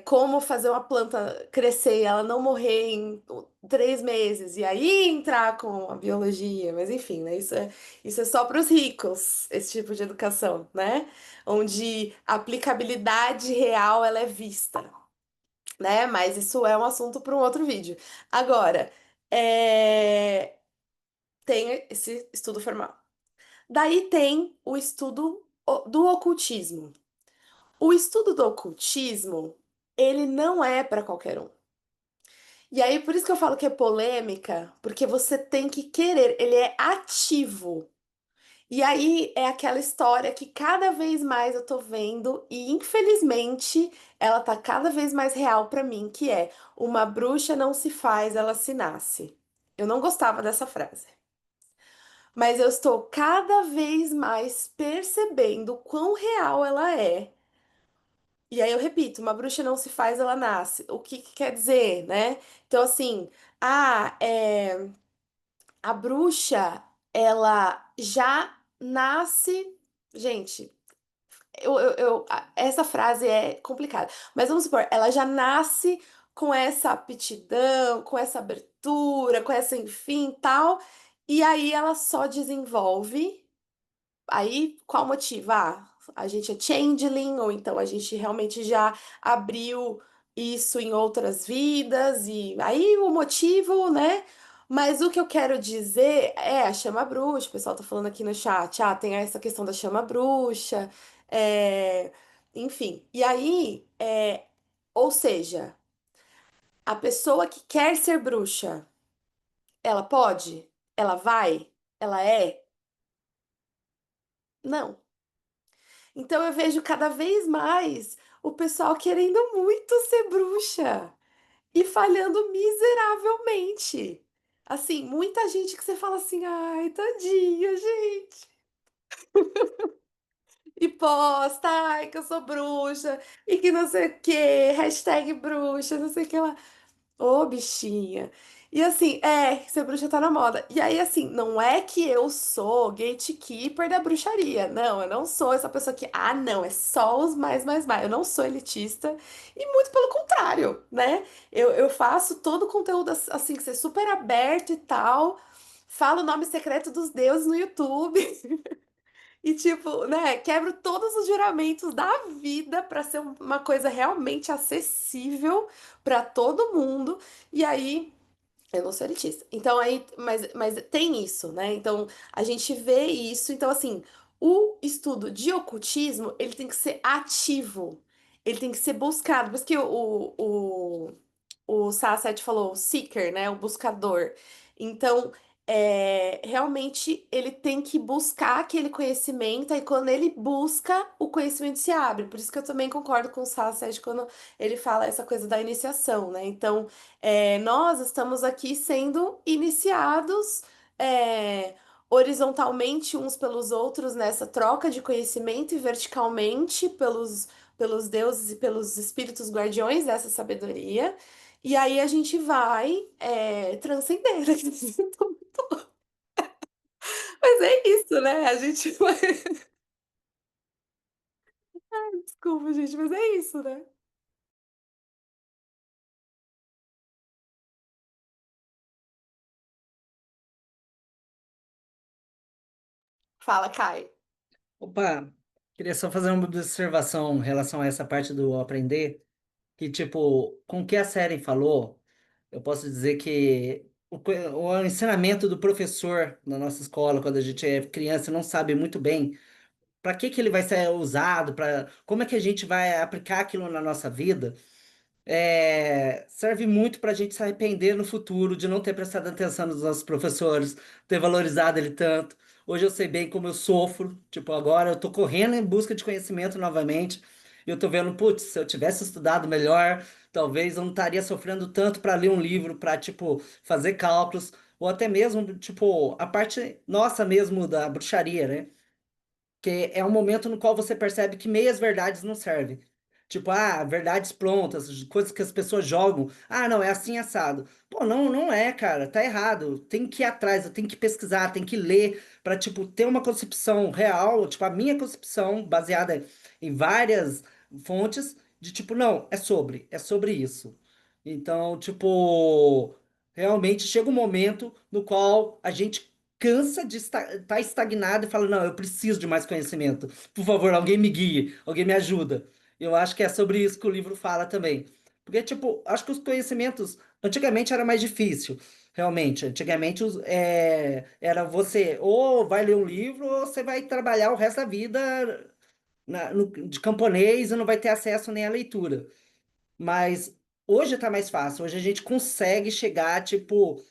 como fazer uma planta crescer e ela não morrer em 3 meses e aí entrar com a biologia, mas enfim, né, isso é só para os ricos, esse tipo de educação, né? Onde a aplicabilidade real ela é vista, né? Mas isso é um assunto para um outro vídeo. Agora, tem esse estudo formal. Daí tem o estudo do ocultismo. O estudo do ocultismo, ele não é para qualquer um. E aí, por isso que eu falo que é polêmica, porque você tem que querer, ele é ativo. E aí é aquela história que cada vez mais eu tô vendo e infelizmente ela tá cada vez mais real pra mim, que é uma bruxa não se faz, ela se nasce. Eu não gostava dessa frase, mas eu estou cada vez mais percebendo o quão real ela é. E aí eu repito, uma bruxa não se faz, ela nasce. O que que quer dizer, né? Então assim, ah, é a bruxa, ela já nasce. Gente, essa frase é complicada, mas vamos supor, ela já nasce com essa aptidão, com essa abertura, com essa, enfim, tal, e aí ela só desenvolve. Aí, qual motivo? A gente é changeling, ou então a gente realmente já abriu isso em outras vidas, e aí o motivo, né? Mas o que eu quero dizer é a chama bruxa, o pessoal tá falando aqui no chat, tem essa questão da chama bruxa, é, enfim. E aí, ou seja, a pessoa que quer ser bruxa, ela pode? Ela vai? Ela é? Não. Então eu vejo cada vez mais o pessoal querendo muito ser bruxa e falhando miseravelmente. Assim, muita gente que você fala assim, ai, tadinha, gente. E posta, ai, que eu sou bruxa, e que não sei o quê, hashtag bruxa, não sei o que lá. Ô, bichinha. E assim, ser bruxa tá na moda. E aí, assim, não é que eu sou gatekeeper da bruxaria. Não, eu não sou essa pessoa que, não, é só os mais. Eu não sou elitista. E muito pelo contrário, né? Eu faço todo o conteúdo, assim, que ser super aberto e tal. Falo o nome secreto dos deuses no YouTube. E, tipo, né, quebro todos os juramentos da vida pra ser uma coisa realmente acessível pra todo mundo. E aí, eu não sou elitista. Então, aí, mas tem isso, né? Então, a gente vê isso. Então, assim, o estudo de ocultismo, ele tem que ser ativo. Ele tem que ser buscado. Por isso que o Sasset falou, o seeker, né? O buscador. Então, realmente ele tem que buscar aquele conhecimento, e quando ele busca, o conhecimento se abre. Por isso que eu também concordo com o Sasset quando ele fala essa coisa da iniciação, né? Então, nós estamos aqui sendo iniciados. é, Horizontalmente uns pelos outros nessa troca de conhecimento e verticalmente pelos deuses e pelos espíritos guardiões dessa sabedoria. E aí a gente vai transcender. Mas é isso, né? A gente vai. Desculpa, gente, mas é isso, né? Fala, Kai. Opa, queria só fazer uma observação em relação a essa parte do aprender, que, tipo, com o que a série falou, eu posso dizer que o ensinamento do professor na nossa escola, quando a gente é criança, e não sabe muito bem para que que ele vai ser usado, para como é que a gente vai aplicar aquilo na nossa vida, serve muito para a gente se arrepender no futuro de não ter prestado atenção nos nossos professores, ter valorizado ele tanto. Hoje eu sei bem como eu sofro, tipo, agora eu tô correndo em busca de conhecimento novamente, e eu tô vendo, putz, se eu tivesse estudado melhor, talvez eu não estaria sofrendo tanto para ler um livro, para, tipo, fazer cálculos, ou até mesmo, tipo, a parte nossa mesmo da bruxaria, né? Que é um momento no qual você percebe que meias verdades não servem. Tipo, verdades prontas, coisas que as pessoas jogam. Ah, não, é assim assado. Pô, não, não é, cara, tá errado. Tem que ir atrás, eu tenho que pesquisar, tem que ler para tipo ter uma concepção real, tipo a minha concepção baseada em várias fontes de tipo, não, é sobre isso. Então, tipo, realmente chega um momento no qual a gente cansa de estar estagnado e fala, não, eu preciso de mais conhecimento. Por favor, alguém me guie, alguém me ajuda. Eu acho que é sobre isso que o livro fala também. Porque, tipo, acho que os conhecimentos, antigamente era mais difícil, realmente. Antigamente era você ou vai ler um livro ou você vai trabalhar o resto da vida de camponês e não vai ter acesso nem à leitura. Mas hoje tá mais fácil, hoje a gente consegue chegar, tipo,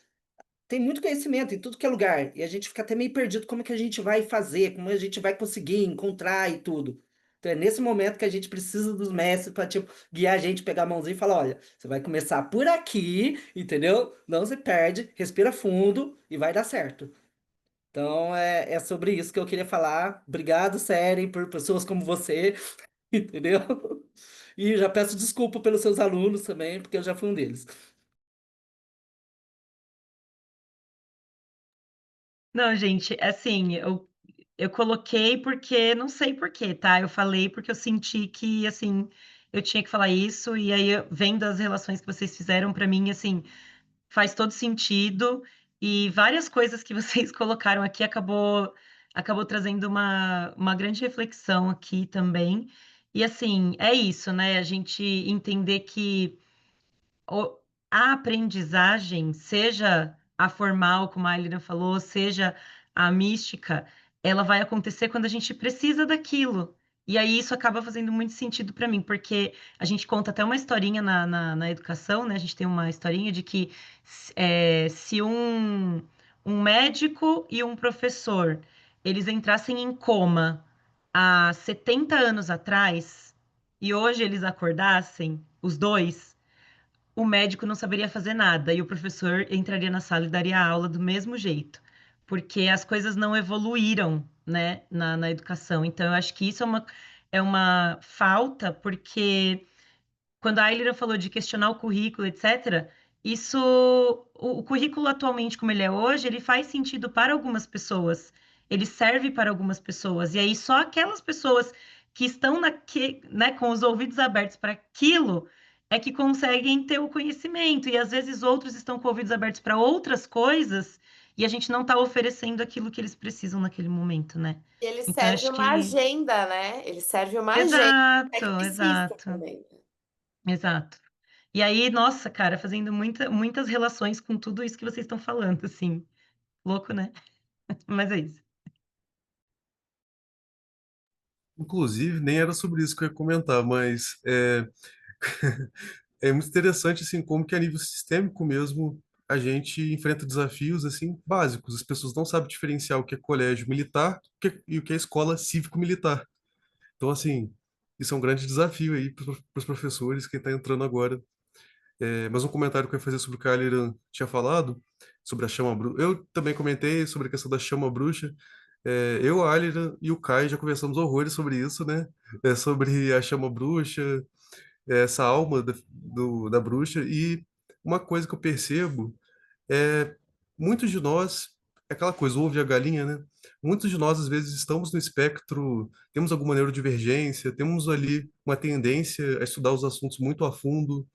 tem muito conhecimento em tudo que é lugar. E a gente fica até meio perdido como é que a gente vai fazer, como a gente vai conseguir encontrar e tudo. Então é nesse momento que a gente precisa dos mestres para tipo, guiar a gente, pegar a mãozinha e falar: olha, você vai começar por aqui, entendeu? Não se perde, respira fundo e vai dar certo. Então é sobre isso que eu queria falar. Obrigado, série, por pessoas como você, entendeu? E já peço desculpa pelos seus alunos também, porque eu já fui um deles. Não, gente, assim, eu coloquei porque não sei por quê, tá? Eu falei porque eu senti que, assim, eu tinha que falar isso, e aí, vendo as relações que vocês fizeram para mim, assim, faz todo sentido, e várias coisas que vocês colocaram aqui acabou trazendo uma grande reflexão aqui também. E, assim, é isso, né? A gente entender que o- a aprendizagem, seja a formal, como a Ailina falou, seja a mística, ela vai acontecer quando a gente precisa daquilo. E aí isso acaba fazendo muito sentido para mim, porque a gente conta até uma historinha na educação, né? A gente tem uma historinha de que se um médico e um professor eles entrassem em coma há 70 anos atrás e hoje eles acordassem, os dois, o médico não saberia fazer nada e o professor entraria na sala e daria aula do mesmo jeito, porque as coisas não evoluíram, né, na educação. Então, eu acho que isso é uma falta, porque quando a Ailira falou de questionar o currículo, etc., isso, o currículo atualmente, como ele é hoje, ele faz sentido para algumas pessoas, ele serve para algumas pessoas, e aí só aquelas pessoas que estão né, com os ouvidos abertos para aquilo é que conseguem ter o conhecimento, e às vezes outros estão com ouvidos abertos para outras coisas, e a gente não está oferecendo aquilo que eles precisam naquele momento, né? Ele Então, serve acho uma que. agenda, né? Ele serve uma agenda Exato, tecnicista exato, também. exato. E aí, nossa, cara, fazendo muitas relações com tudo isso que vocês estão falando, assim. Louco, né? Mas é isso. Inclusive, nem era sobre isso que eu ia comentar, mas é muito interessante assim como que a nível sistêmico mesmo a gente enfrenta desafios assim básicos. As pessoas não sabem diferenciar o que é colégio militar e o que é escola cívico-militar. Então, assim, isso é um grande desafio aí para os professores, quem está entrando agora. Mas um comentário que eu ia fazer sobre o que a Aliran tinha falado, sobre a chama bruxa. Eu também comentei sobre a questão da chama bruxa. Eu, a Aliran e o Kai já conversamos horrores sobre isso, né? Sobre a chama bruxa, essa alma da bruxa. E uma coisa que eu percebo é muitos de nós, é aquela coisa, o ovo e a galinha, né? Muitos de nós, às vezes, estamos no espectro, temos alguma neurodivergência, temos ali uma tendência a estudar os assuntos muito a fundo,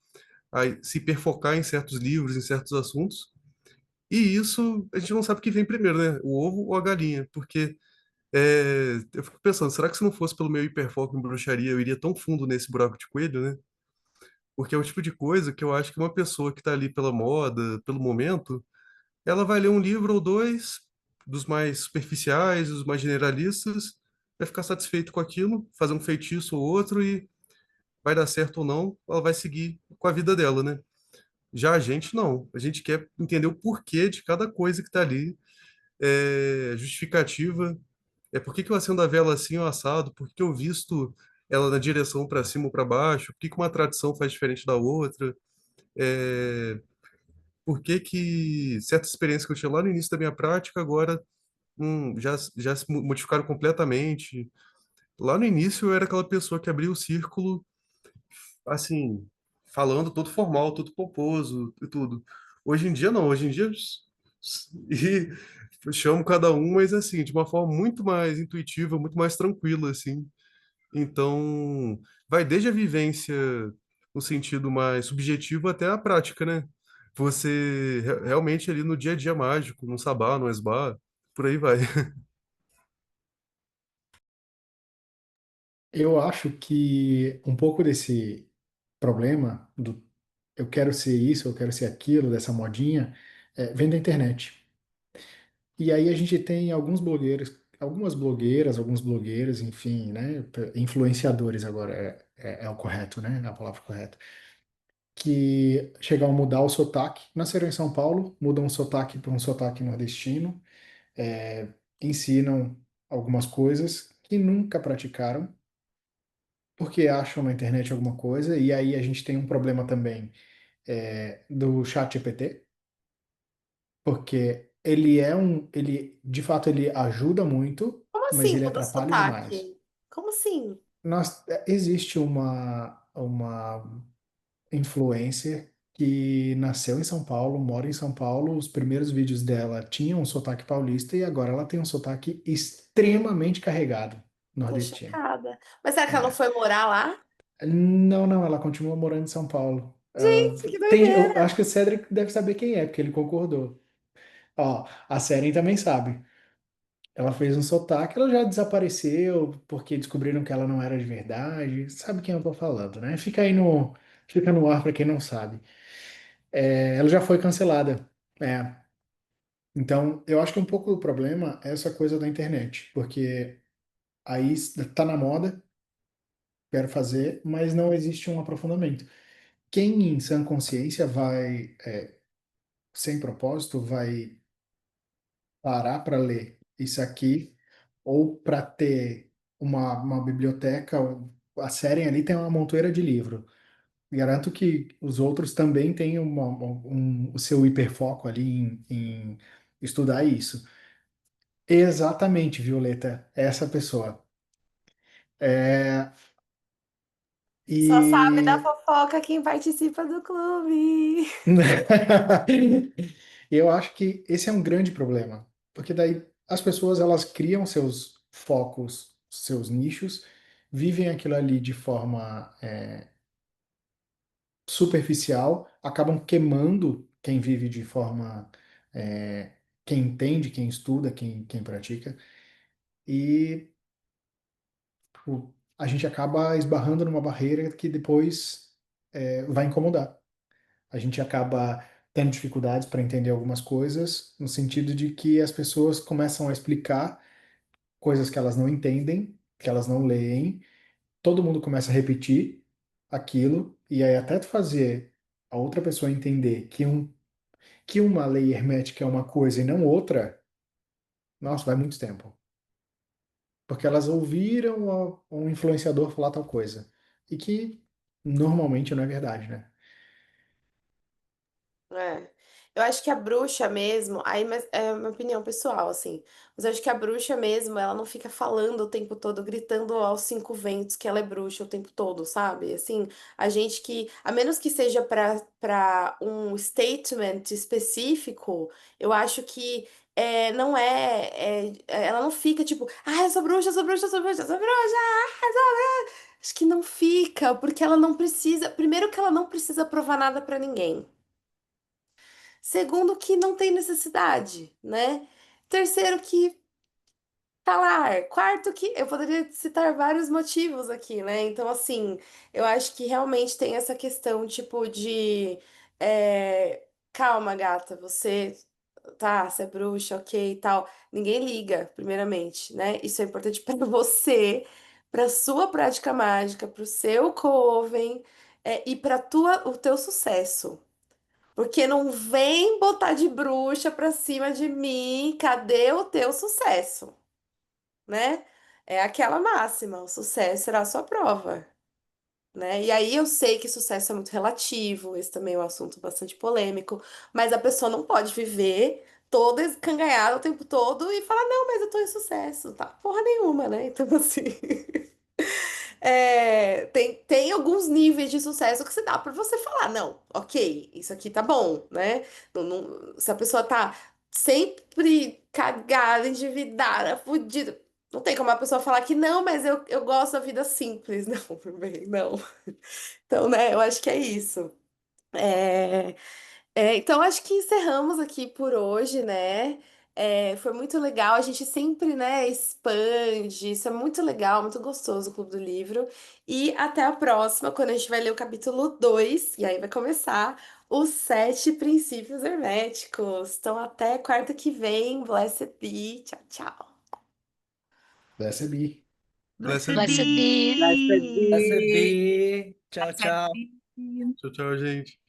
a se perfocar em certos livros, em certos assuntos. E isso a gente não sabe o que vem primeiro, né? O ovo ou a galinha? Porque eu fico pensando, será que se não fosse pelo meu hiperfoco em bruxaria, eu iria tão fundo nesse buraco de coelho, né? Porque é o tipo de coisa que eu acho que uma pessoa que está ali pela moda, pelo momento, ela vai ler um livro ou dois, dos mais superficiais, dos mais generalistas, vai ficar satisfeito com aquilo, fazer um feitiço ou outro e vai dar certo ou não, ela vai seguir com a vida dela, né? Já a gente não. A gente quer entender o porquê de cada coisa que está ali, justificativa. Por que que eu acendo a vela assim ou assado? Por que que eu visto ela na direção para cima ou para baixo? Por que que uma tradição faz diferente da outra? É, por que que certas experiências que eu tinha lá no início da minha prática agora já se modificaram completamente? Lá no início eu era aquela pessoa que abria o círculo, assim, falando todo formal, todo pomposo e tudo. Hoje em dia não, hoje em dia e chamo cada um, mas assim, de uma forma muito mais intuitiva, muito mais tranquila, assim. Então, vai desde a vivência no sentido mais subjetivo até a prática, né? Você realmente ali no dia a dia mágico, no sabá, no esbar, por aí vai. Eu acho que um pouco desse problema do eu quero ser isso, eu quero ser aquilo, dessa modinha, vem da internet. E aí a gente tem algumas blogueiras, alguns blogueiros, enfim, né? Influenciadores agora é o correto, né? É a palavra correta. Que chegam a mudar o sotaque. Nasceram em São Paulo, mudam o sotaque para um sotaque nordestino, ensinam algumas coisas que nunca praticaram, porque acham na internet alguma coisa, e aí a gente tem um problema também do chat GPT, porque ele, de fato, ele ajuda muito, Como mas assim ele muda o atrapalha demais. sotaque? Como assim? Existe uma influencer que nasceu em São Paulo, mora em São Paulo. Os primeiros vídeos dela tinham um sotaque paulista e agora ela tem um sotaque extremamente carregado Tô nordestino. chocada. Mas será que ela não É. foi morar lá? Não, não, ela continua morando em São Paulo. Gente, que Eu doideira! acho que o Cedric deve saber quem é, porque ele concordou. Ó, a Seren também sabe. Ela fez um sotaque, ela já desapareceu porque descobriram que ela não era de verdade. Sabe quem eu tô falando, né? Fica no ar para quem não sabe. Ela já foi cancelada. É. Então, eu acho que um pouco do problema é essa coisa da internet, porque aí tá na moda, quero fazer, mas não existe um aprofundamento. Quem em sã consciência vai, sem propósito, vai parar para ler isso aqui, ou para ter uma biblioteca, a série ali tem uma montoeira de livro. Garanto que os outros também têm o seu hiperfoco ali em estudar isso. Exatamente, Violeta, essa pessoa. É, Só sabe da e fofoca quem participa do clube. eu acho que esse é um grande problema, porque daí as pessoas elas criam seus focos, seus nichos, vivem aquilo ali de forma superficial, acabam queimando quem vive de forma quem entende, quem estuda, quem pratica, e a gente acaba esbarrando numa barreira que depois vai incomodar. A gente acaba tendo dificuldades para entender algumas coisas, no sentido de que as pessoas começam a explicar coisas que elas não entendem, que elas não leem, todo mundo começa a repetir aquilo, e aí até tu fazer a outra pessoa entender que uma lei hermética é uma coisa e não outra, nossa, vai muito tempo. Porque elas ouviram um influenciador falar tal coisa. E que normalmente não é verdade, né? É. Eu acho que a bruxa mesmo, aí mas é uma opinião pessoal, assim, mas eu acho que a bruxa mesmo, ela não fica falando o tempo todo, gritando aos cinco ventos que ela é bruxa o tempo todo, sabe? Assim, a gente que, a menos que seja para um statement específico, eu acho que não ela não fica tipo, ah, eu sou bruxa, eu sou bruxa, eu sou bruxa, eu sou bruxa, ah, eu sou bruxa. Acho que não fica, porque ela não precisa, primeiro que ela não precisa provar nada pra ninguém. Segundo, que não tem necessidade, né? Terceiro, que tá lá. Quarto, que eu poderia citar vários motivos aqui, né? Então, assim, eu acho que realmente tem essa questão, tipo, de. Calma, gata, você é bruxa, ok e tal. Ninguém liga, primeiramente, né? Isso é importante pra você, pra sua prática mágica, pro seu coven, e para o teu sucesso. Porque não vem botar de bruxa pra cima de mim. Cadê o teu sucesso? Né? É aquela máxima, o sucesso será a sua prova, né? E aí eu sei que sucesso é muito relativo, esse também é um assunto bastante polêmico, mas a pessoa não pode viver toda escangalhada o tempo todo e falar, não, mas eu tô em sucesso, tá? Porra nenhuma, né? Então, assim. Tem alguns níveis de sucesso que se dá pra você falar, não, ok, isso aqui tá bom, né? Se a pessoa tá sempre cagada, endividada, fudida, não tem como a pessoa falar que não, mas eu gosto da vida simples. Não, meu bem, não. Então, né, eu acho que é isso. É, então, acho que encerramos aqui por hoje, né? Foi muito legal. A gente sempre, né, expande. Isso é muito legal, muito gostoso o Clube do Livro. E até a próxima, quando a gente vai ler o capítulo 2 e aí vai começar os 7 princípios herméticos. Então, até quarta que vem. Blessed be. Tchau, tchau. Dessa bi. Blessed Blessed Blessed be. be. Vai ser be. Recebi. Tchau, Blessed tchau. be. Tchau, tchau, gente.